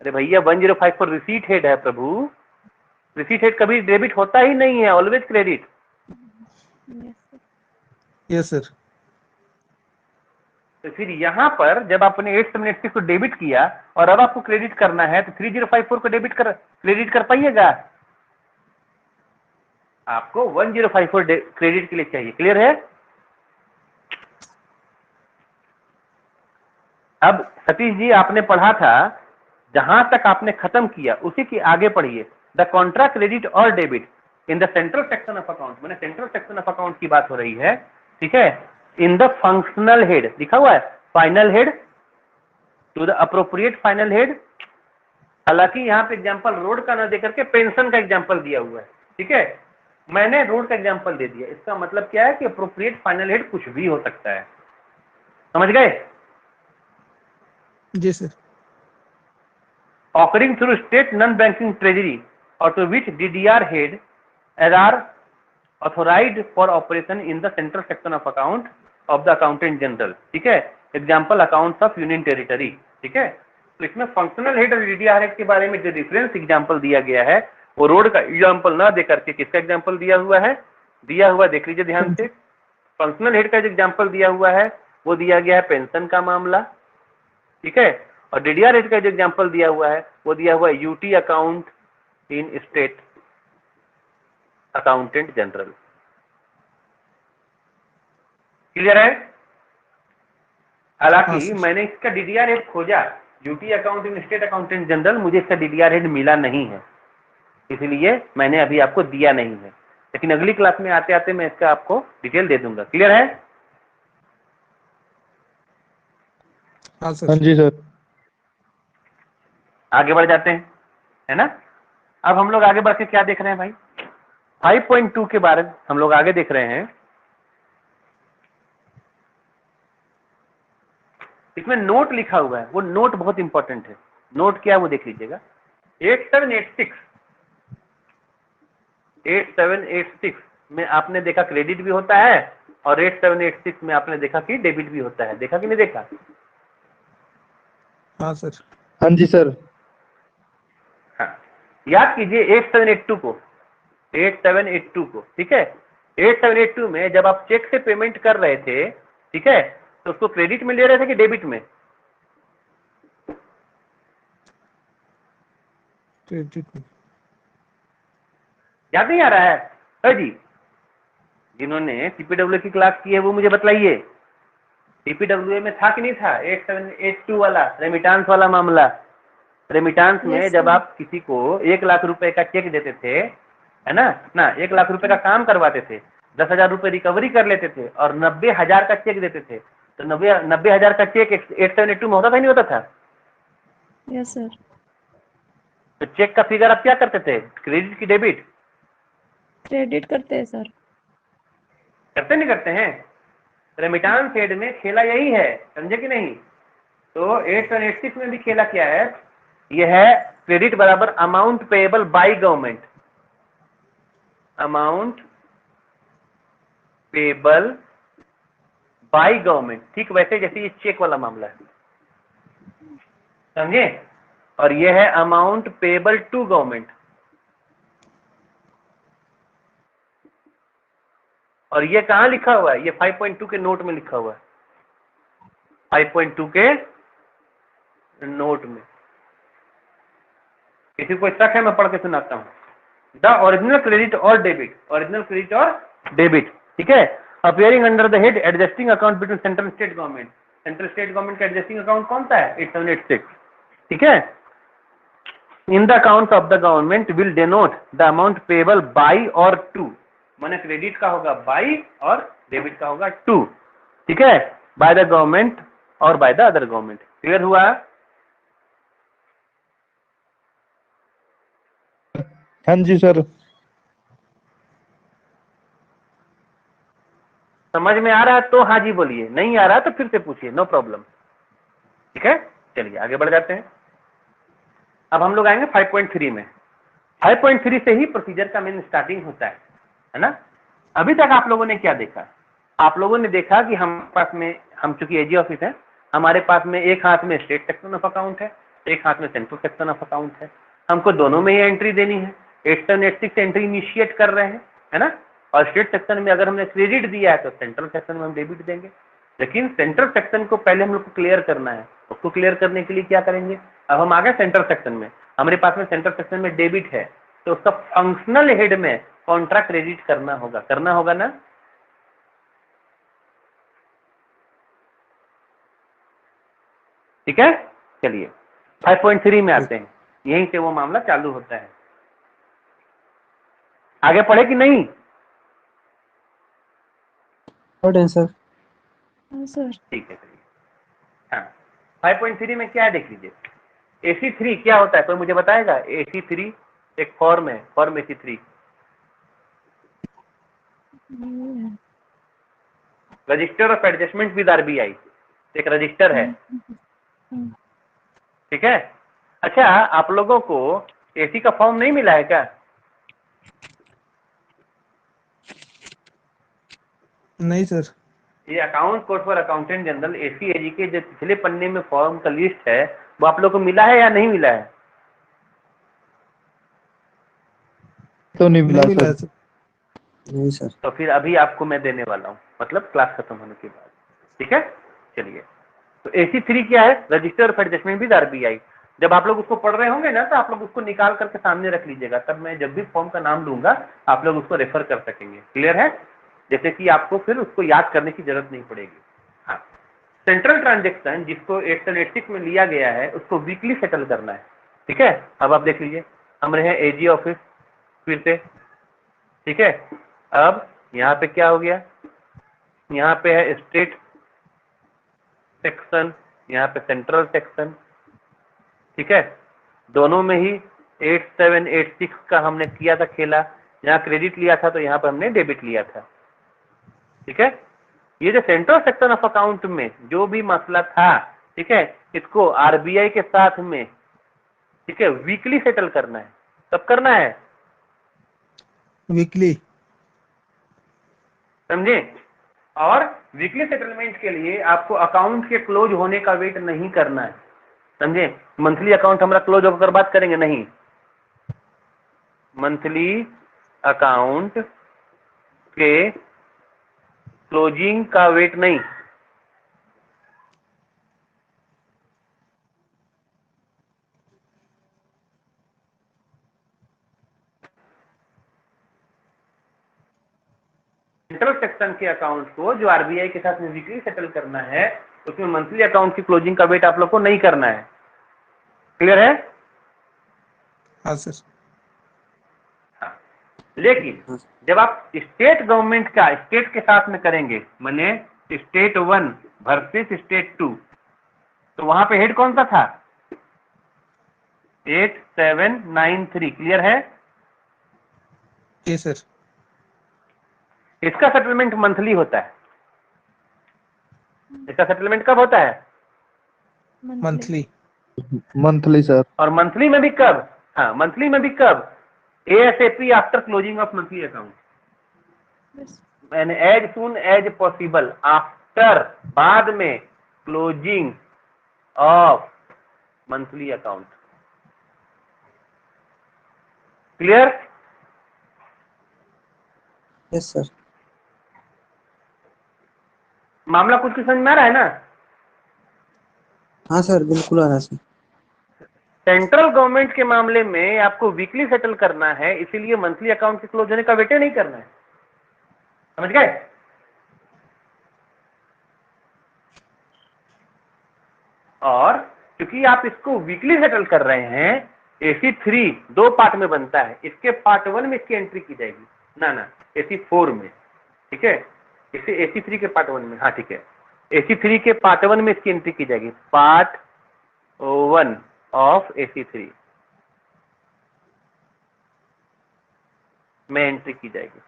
अरे भैया 1054 रिसीट हेड है प्रभु, रिसीट हेड कभी डेबिट होता ही नहीं है, always credit. Yes sir. Yes sir. तो फिर यहाँ पर जब आपने 8786 को डेबिट किया और अब आपको क्रेडिट करना है तो 3054 को क्रेडिट कर पाइएगा? आपको 1054 क्रेडिट के लिए चाहिए, क्लियर है? अब सतीश जी आपने पढ़ा था, जहां तक आपने खत्म किया उसी की आगे पढ़िए। द कॉन्ट्रा क्रेडिट और debit in the central section of account, मैंने सेंट्रल सेक्शन ऑफ अकाउंट की बात हो रही है, ठीक है, इन द फंक्शनल हेड लिखा हुआ है, final head to the appropriate final head. हालांकि यहाँ पे एग्जांपल रोड का ना देकर के पेंशन का एग्जांपल दिया हुआ है, ठीक है, मैंने रोड का एग्जांपल दे दिया, इसका मतलब क्या है कि अप्रोप्रिएट फाइनल हेड कुछ भी हो सकता है, समझ गए? जी sir. Occurring through state non-banking treasury or to which DDR head are authorized for operation in the central section of account of the accountant general, ठीक है, example accounts of union territory, ठीक है। तो इसमें फंक्शनल हेड और DDR head के बारे में जो डिफरेंस एग्जाम्पल दिया गया है वो रोड का एग्जाम्पल ना देकर के किसका एग्जाम्पल दिया हुआ है, दिया हुआ देख लीजिए ध्यान से, फंक्शनल हेड का जो एग्जाम्पल दिया हुआ है वो दिया गया है पेंशन का मामला, ठीक है, और डीडीआर हेड का जो एग्जांपल दिया हुआ है वो दिया हुआ है UT account in state accountant general, clear है? हालांकि हाँ, सर। मैंने इसका डीडीआर हेड खोजा, UT account in state accountant general, मुझे इसका डीडीआर हेड मिला नहीं है, इसलिए मैंने अभी आपको दिया नहीं है, लेकिन अगली क्लास में आते आते मैं इसका आपको डिटेल दे दूंगा, क्लियर है? हाँ हाँ सर। जी सर। आगे बढ़ जाते हैं, है ना? अब हम लोग आगे बढ़ के क्या देख रहे हैं भाई, 5.2 के बारे में हम लोग आगे देख रहे हैं। इसमें नोट लिखा हुआ है, वो नोट बहुत इंपॉर्टेंट है, नोट क्या है वो देख लीजिएगा। 8786 में आपने देखा क्रेडिट भी होता है और 8786 में आपने देखा कि डेबिट भी होता है, देखा कि नहीं देखा? हाँ सर। हाँ जी सर। हाँ, याद कीजिए 8782 को, ठीक है, 8782 में जब आप चेक से पेमेंट कर रहे थे, ठीक है, तो उसको क्रेडिट में ले रहे थे कि डेबिट में? क्रेडिट। याद नहीं आ रहा है? है जी, जिन्होंने सीपीडब्ल्यू की क्लास की है वो मुझे बताइए, सीपीडब्ल्यू में था कि नहीं था 8782 वाला रेमिटांस वाला मामला? रेमिटांस में Yes, जब sir. आप किसी को 1 लाख रुपए का चेक देते थे, है ना, 1 लाख रुपए का काम करवाते थे, 10,000 रुपए रिकवरी कर लेते थे और 90,000 का चेक देते थे, तो 90,000 का चेक 8782 में होता था नहीं होता था? Yes sir. तो चेक का फिगर आप क्या करते थे, क्रेडिट की डेबिट क्रेडिट करते हैं सर। करते नहीं करते हैं? रेमिटांस हेड में खेला यही है, समझे कि नहीं? तो 8786 में भी खेला क्या है, यह है क्रेडिट बराबर amount payable by government, amount payable by government, ठीक वैसे जैसे ये चेक वाला मामला है, समझे? और ये है अमाउंट पेएबल टू गवर्नमेंट, और ये कहां लिखा हुआ है, ये 5.2 के नोट में लिखा हुआ है, 5.2 के नोट में, किसी को शक है मैं पढ़ के सुनाता हूँ। द ओरिजिनल क्रेडिट और डेबिट, ओरिजिनल क्रेडिट और डेबिट, ठीक है, appearing under the head adjusting account between central state government. Central state government का एडजस्टिंग अकाउंट कौन सा है? 8786, ठीक है। In the account of the government will denote the amount payable by और टू, माने क्रेडिट का होगा बाई और डेबिट का होगा टू, ठीक है, बाय द गवर्नमेंट और by the other government. Clear हुआ? हाँ जी सर। समझ में आ रहा है तो हाँ जी बोलिए, नहीं आ रहा है तो फिर से पूछिए, नो प्रॉब्लम, ठीक है। चलिए आगे बढ़ जाते हैं। अब हम लोग आएंगे 5.3 में। 5.3 से ही प्रोसीजर का मेन स्टार्टिंग होता है ना। अभी तक आप लोगों ने क्या देखा? आप लोगों ने देखा कि हम पास में, हम चूंकि एजी ऑफिस है, हमारे पास में एक हाथ में स्टेट सेक्शन ऑफ अकाउंट है, एक हाथ में सेंट्रल सेक्शन ऑफ अकाउंट है। हमको दोनों में ही एंट्री देनी है। 8786 एंट्री इनिशिएट कर रहे हैं, है ना। और स्टेट सेक्शन में अगर हमने क्रेडिट दिया है तो सेंट्रल सेक्शन में हम डेबिट देंगे। लेकिन सेंट्रल सेक्शन को पहले हम लोग को क्लियर करना है। उसको क्लियर करने के लिए क्या करेंगे? अब हम आ गए सेंट्रल सेक्शन में। हमारे पास में सेंट्रल सेक्शन में डेबिट है, तो उसका फंक्शनल हेड में कॉन्ट्रा क्रेडिट करना होगा ना। ठीक है, चलिए 5.3 में आते हैं। यहीं से वो मामला चालू होता है। आगे पढ़े कि नहीं? पढ़ें सर। हाँ सर। ठीक है, चलिए। हाँ, 5.3 में क्या है देख लीजिए। AC3 क्या होता है, कोई मुझे बताएगा? AC3 एक फॉर्म है, form AC3 register of adjustment with RBI, एक रजिस्टर है, ठीक है। अच्छा, आप लोगों को AC का फॉर्म नहीं मिला है क्या? नहीं सर। ये account code for accountant general AC के जो पिछले पन्ने में फॉर्म का लिस्ट है, वो आप लोगों को मिला है या नहीं मिला है? तो नहीं मिला सर। नहीं सर। तो फिर अभी आपको मैं देने वाला हूँ, मतलब क्लास खत्म होने के बाद, ठीक है। चलिए, तो AC3 क्या है? Register of adjustment with RBI। जब आप लोग उसको पढ़ रहे होंगे ना, तो आप लोग उसको निकाल करके सामने रख लीजिएगा, तब मैं जब भी फॉर्म का नाम लूंगा आप लोग उसको रेफर कर सकेंगे। क्लियर है? जैसे कि आपको फिर उसको याद करने की जरूरत नहीं पड़ेगी। हाँ, सेंट्रल ट्रांजेक्शन जिसको 8786 में लिया गया है, उसको वीकली सेटल करना है, ठीक है। अब आप देख लीजिए, हम रहे AG ऑफिस फिर से, ठीक है। अब यहाँ पे क्या हो गया? यहाँ पे है स्टेट सेक्शन, यहाँ पे सेंट्रल सेक्शन, ठीक है। दोनों में ही 8786 का हमने किया था खेला। यहाँ क्रेडिट लिया था तो यहाँ पर हमने डेबिट लिया था, ठीक है। ये जो सेंट्रल सेक्शन ऑफ अकाउंट में जो भी मसला था, ठीक है, इसको RBI के साथ में, ठीक है, वीकली सेटल करना है। कब करना है? वीकली। समझे? और वीकली सेटलमेंट के लिए आपको अकाउंट के क्लोज होने का वेट नहीं करना है, समझे। मंथली अकाउंट हमारा क्लोज होकर बात करेंगे, नहीं। मंथली अकाउंट के क्लोजिंग का वेट नहीं। सेंट्रल सेक्शन के अकाउंट को जो RBI के साथ में वीकली सेटल करना है, उसमें मंथली अकाउंट की क्लोजिंग का वेट आप लोग को नहीं करना है। क्लियर है? हाँ सर। हाँ। लेकिन जब आप स्टेट गवर्नमेंट का स्टेट के साथ में करेंगे, माने स्टेट 1 वर्सेस स्टेट 2, तो वहां पे हेड कौन सा था? 8793। क्लियर है? जी सर। इसका सेटलमेंट मंथली होता है। इसका सेटलमेंट कब होता है? मंथली। Monthly sir. और मंथली में भी कब? हाँ, मंथली में भी कब? ASAP after closing of monthly account, and as soon as possible after, बाद में closing of monthly account. Clear? Yes sir. मामला कुछ समझ में आ रहा है ना? हाँ सर, बिल्कुल आ रहा है सर। सेंट्रल गवर्नमेंट के मामले में आपको वीकली सेटल करना है, इसीलिए मंथली अकाउंट के क्लोज होने का वेट नहीं करना है। समझ गए? और क्योंकि आप इसको वीकली सेटल कर रहे हैं, AC3 दो पार्ट में बनता है, इसके पार्ट 1 में इसकी एंट्री की जाएगी, ना AC4 में, ठीक है? इसे AC3 के पार्ट 1 में, हाँ ठीक है, AC3 के पार्ट 1 में इसकी एंट्री की जाएगी, पार्ट 1 ऑफ AC3 में एंट्री की जाएगी,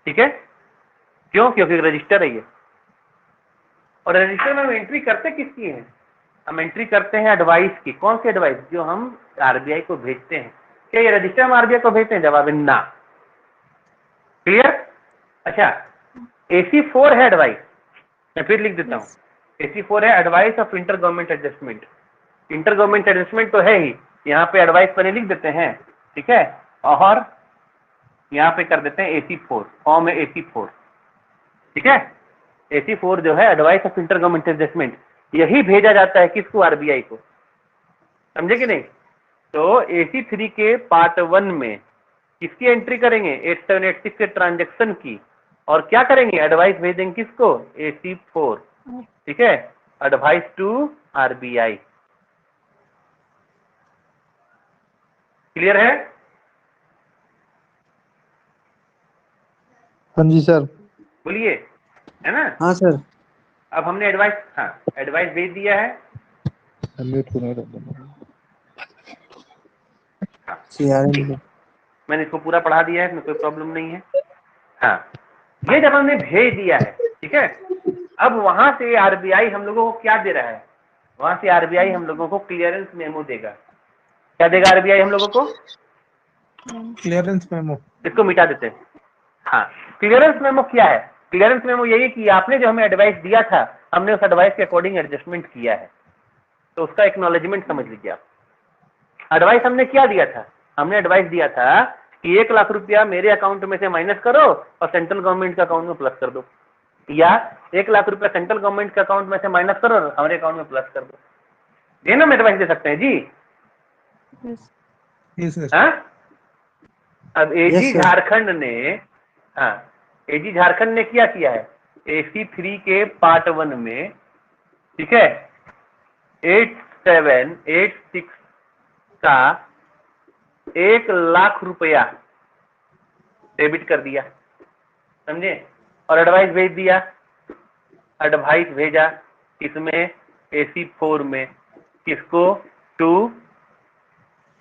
ठीक है? क्यों? क्योंकि रजिस्टर है ये, और रजिस्टर में हम एंट्री करते किसकी है? हम एंट्री करते हैं एडवाइस की। कौन सी एडवाइस? जो हम आरबीआई को भेजते हैं। क्या ये रजिस्टर हम आरबीआई को भेजते हैं? जवाब है ना। क्लियर? अच्छा, AC4 है एडवाइस, मैं फिर लिख देता हूँ। AC4 है advice of inter government adjustment. Inter government adjustment तो है ही, यहाँ पे एडवाइस पर लिख देते हैं, ठीक है? और यहाँ पे कर देते हैं AC4, फॉर्म है AC4, ठीक है? AC4 जो है advice of inter government adjustment, यही भेजा जाता है किसको? आरबीआई को। समझे कि नहीं? तो AC3 के पार्ट 1 में किसकी एंट्री करेंगे? 8786 के ट्रांजेक्शन की, और क्या करेंगे? एडवाइस भेजेंगे किसको? AC4, ठीक है? Advice to RBI. क्लियर है? हाँ जी सर। बोलिए, है ना? हाँ सर। अब हमने एडवाइस, हाँ एडवाइस भेज दिया है। म्यूट को नहीं रख देना। CRM मैंने इसको पूरा पढ़ा दिया है, इसमें कोई प्रॉब्लम नहीं है। हाँ, ये जब हमने भेज दिया है, ठीक है, अब वहां से आरबीआई हम लोगों को क्या दे रहा है? वहां से आरबीआई हम लोगों को क्लियरेंस मेमो देगा। क्या देगा आरबीआई हम लोगों को? Clearance memo. इसको मिटा देते हैं। हाँ, क्लियरेंस मेमो क्या है? क्लियरेंस मेमो यही कि आपने जो हमें एडवाइस दिया था, हमने उस एडवाइस के अकॉर्डिंग एडजस्टमेंट किया है, तो उसका एक्नॉलेजमेंट समझ लीजिए आप। एडवाइस हमने क्या दिया था? हमने एडवाइस दिया था कि 1 लाख रुपया मेरे अकाउंट में से माइनस करो और सेंट्रल गवर्नमेंट के अकाउंट में प्लस कर दो, या 1 लाख रुपया सेंट्रल गवर्नमेंट के अकाउंट में से माइनस करो और हमारे अकाउंट में प्लस कर दो। ये ना हम एडवाइस दे सकते हैं जी। हाँ? अब एजी Yes, sir. झारखंड ने, हाँ एजी झारखंड ने क्या किया है? AC3 के पार्ट 1 में, ठीक है, 8786 का 1 लाख रुपया डेबिट कर दिया, समझे? और एडवाइस भेज दिया। एडवाइस भेजा किसमें? AC4 में। किसको? टू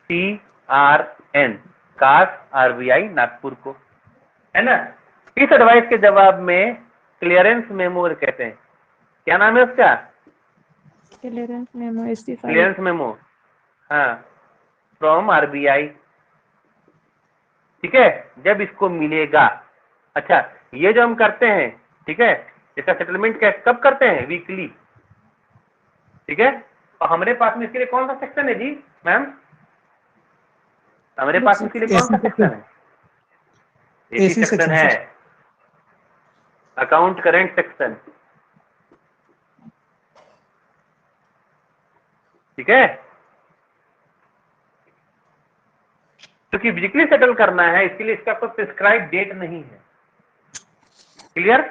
CRN, काश आरबीआई नागपुर को, है ना? इस एडवाइस के जवाब में क्लियरेंस मेमो कहते हैं। क्या नाम है उसका? Clearance memo AC5। Clearance memo, हाँ, फ्रॉम आरबीआई, ठीक है? जब इसको मिलेगा, अच्छा ये जो हम करते हैं, ठीक है, इसका सेटलमेंट कब करते हैं? वीकली, ठीक है? और हमारे पास में इसके लिए कौन सा सेक्शन है जी मैम? हमारे पास में इसके लिए कौन सा सेक्शन है? AC सेक्शन है, अकाउंट करेंट सेक्शन, ठीक है? क्योंकि वीकली सेटल करना है, इसके लिए इसका कोई प्रिस्क्राइब डेट नहीं है। क्लियर?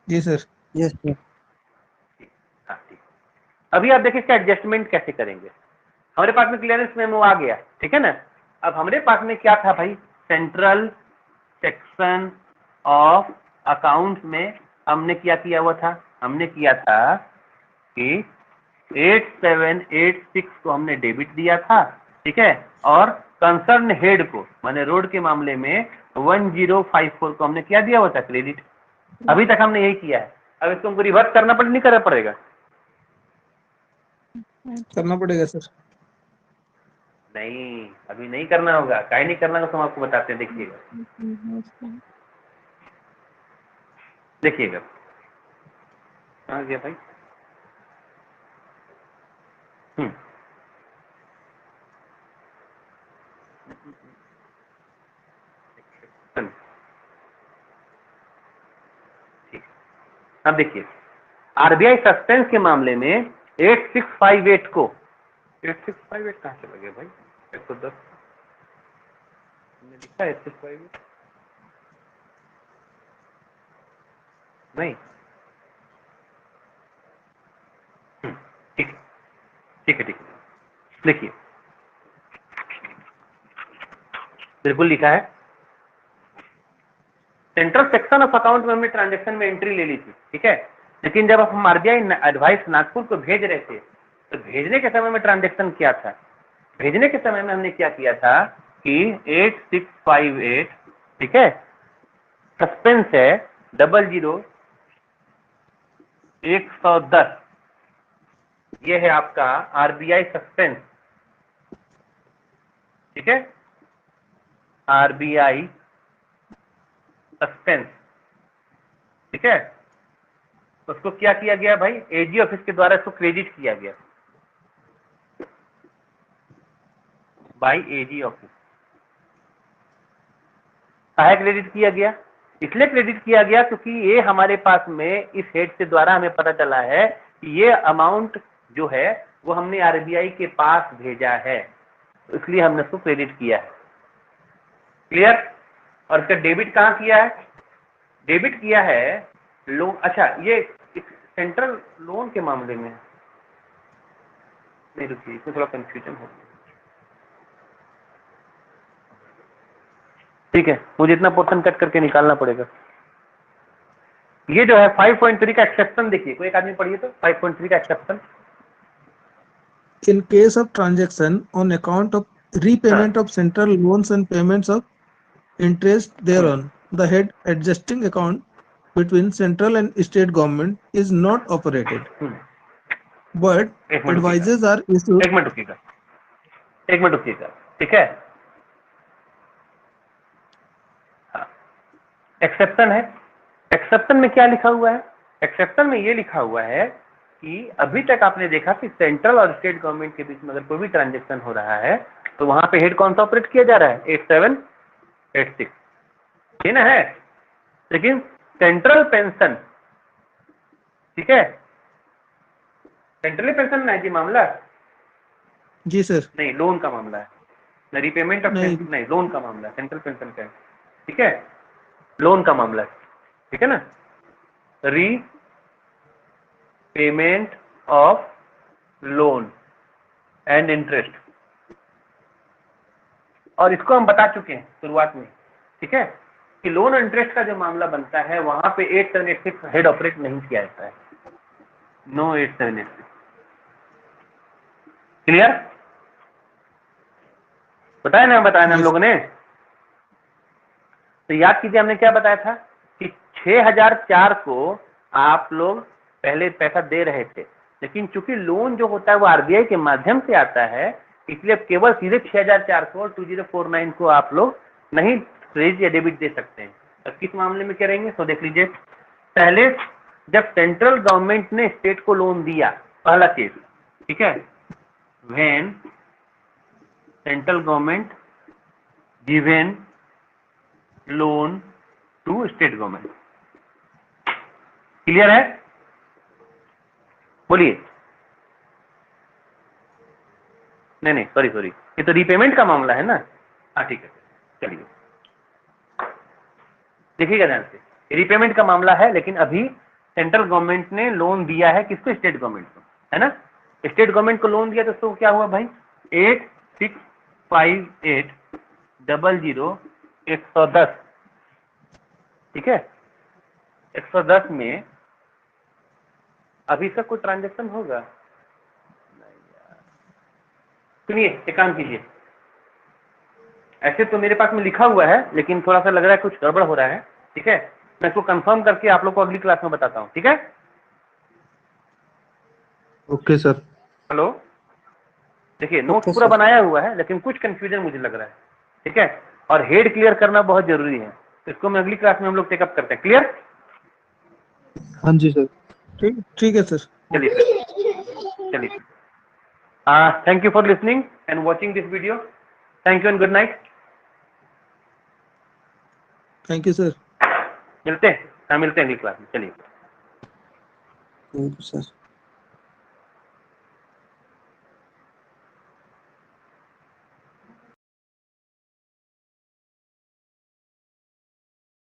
जी सर। Yes, sir. हाँ ठीक। अभी आप देखिए इसका एडजस्टमेंट कैसे करेंगे। हमारे पास में क्लियरेंस मेमो आ गया, ठीक है ना? अब हमारे पास में क्या था भाई? सेंट्रल सेक्शन ऑफ अकाउंट में हमने क्या किया हुआ था? हमने किया था कि 8786 को हमने डेबिट दिया था, ठीक है, और कंसर्न हेड को, माने रोड के मामले में 1054 को हमने क्या दिया हुआ था? क्रेडिट। अभी तक हमने यही किया है। अब इसको हमको रिवर्स करना पड़ेगा, नहीं करना पड़ेगा? करना पड़ेगा सर। नहीं, अभी नहीं करना होगा। काहे नहीं करना होगा तो हम आपको बताते हैं, देखिएगा। देखिएगा आ गया भाई। ठीक, अब देखिए आरबीआई सस्पेंस के मामले में 8658 को 8658 कहाँ चला गया भाई? 110 हमने लिखा 8658 नहीं। ठीक है ठीक है ठीक है, देखिए बिल्कुल लिखा है। सेंट्रल सेक्शन ऑफ अकाउंट में हमने ट्रांजैक्शन में एंट्री ले ली थी, ठीक है, लेकिन जब हम आरबीआई एडवाइस नागपुर को भेज रहे थे तो भेजने के समय में ट्रांजैक्शन किया था। भेजने के समय में हमने क्या किया था कि 8658, ठीक है, सस्पेंस है 00-110, ये है आपका आरबीआई सस्पेंस, ठीक है, आरबीआई सस्पेंस, ठीक है। तो उसको क्या किया गया भाई? एजी ऑफिस के द्वारा इसको क्रेडिट किया गया बाय एजी ऑफिस। काहे क्रेडिट किया गया? इसलिए क्रेडिट किया गया क्योंकि ये हमारे पास में इस हेड से द्वारा हमें पता चला है कि ये अमाउंट जो है वो हमने आरबीआई के पास भेजा है, तो इसलिए हमने उसको क्रेडिट किया है। क्लियर? और इसका डेबिट कहाँ किया है? डेबिट किया है लोन, अच्छा ये सेंट्रल लोन के मामले में नहीं, रुकिए इसमें थोड़ा कंफ्यूजन हो गया। ठीक है, मुझे इतना पोर्शन कट करके निकालना पड़ेगा। ये जो है 5.3 का एक्सेप्शन देखिए, कोई एक आदमी पढ़िए तो 5.3 का exception. In case of transaction on account of repayment of central loans and payments of interest thereon, the head adjusting account between central and state government is not operated, but advices are issued. एक minute रुकिएगा, ठीक है। Exception है, exception में क्या लिखा हुआ है? Exception में ये लिखा हुआ है कि अभी तक आपने देखा कि सेंट्रल और स्टेट गवर्नमेंट के बीच में अगर कोई भी ट्रांजैक्शन हो रहा है तो वहां पे हेड कौन सा ऑपरेट किया जा रहा है? 8786, ठीक ना है। लेकिन सेंट्रल पेंशन, ठीक है, सेंट्रल पेंशन ना है जी मामला? जी सर। नहीं, लोन का मामला है, न रीपेमेंट ऑफ नहीं, लोन का मामला है, सेंट्रल पेंशन का है, ठीक है, लोन का मामला है, ठीक है ना, repayment of loan and interest. और इसको हम बता चुके हैं शुरुआत में, ठीक है, कि लोन और इंटरेस्ट का जो मामला बनता है वहां पे 8786 हेड ऑपरेट नहीं किया जाता है, नो 8786। क्लियर? बताया ना हम लोगों ने। तो याद कीजिए हमने क्या बताया था कि 6004 को आप लोग पहले पैसा दे रहे थे, लेकिन चूंकि लोन जो होता है वो आरबीआई के माध्यम से आता है, इसलिए केवल सीधे 6400 और 2049 को आप लोग नहीं क्रेडिट या डेबिट दे सकते हैं। अब किस मामले में करेंगे तो देख लीजिए। पहले जब सेंट्रल गवर्नमेंट ने स्टेट को लोन दिया, पहला केस, ठीक है, when central government given loan to state government. Clear है? बोलिए। नहीं सॉरी, ये तो रीपेमेंट का मामला है ना। हाँ ठीक है, चलिए देखिएगा ध्यान से, रीपेमेंट का मामला है, लेकिन अभी सेंट्रल गवर्नमेंट ने लोन दिया है किसको? स्टेट गवर्नमेंट को, है ना। स्टेट गवर्नमेंट को लोन दिया तो उसको क्या हुआ भाई? 865800-110, ठीक है। 110 में अभी इसका कोई ट्रांजैक्शन होगा? सुनिए, एक काम कीजिए, ऐसे तो मेरे पास में लिखा हुआ है, लेकिन थोड़ा सा लग रहा है कुछ गड़बड़ हो रहा है, ठीक है। मैं इसको कंफर्म करके आप लोग को अगली क्लास में बताता हूँ, ठीक है। Okay sir. हेलो, देखिए नोट पूरा बनाया हुआ है, लेकिन कुछ कंफ्यूजन मुझे लग रहा है, ठीक है। और हेड क्लियर करना बहुत जरूरी है, तो इसको मैं अगली क्लास में हम लोग टेकअप करते हैं। क्लियर? हाँ जी सर। ठीक है सर। चलिए। Thank you for listening and watching this video. Thank you and good night. Thank you sir. मिलते हैं अगली क्लास में। चलिए। Thank you sir.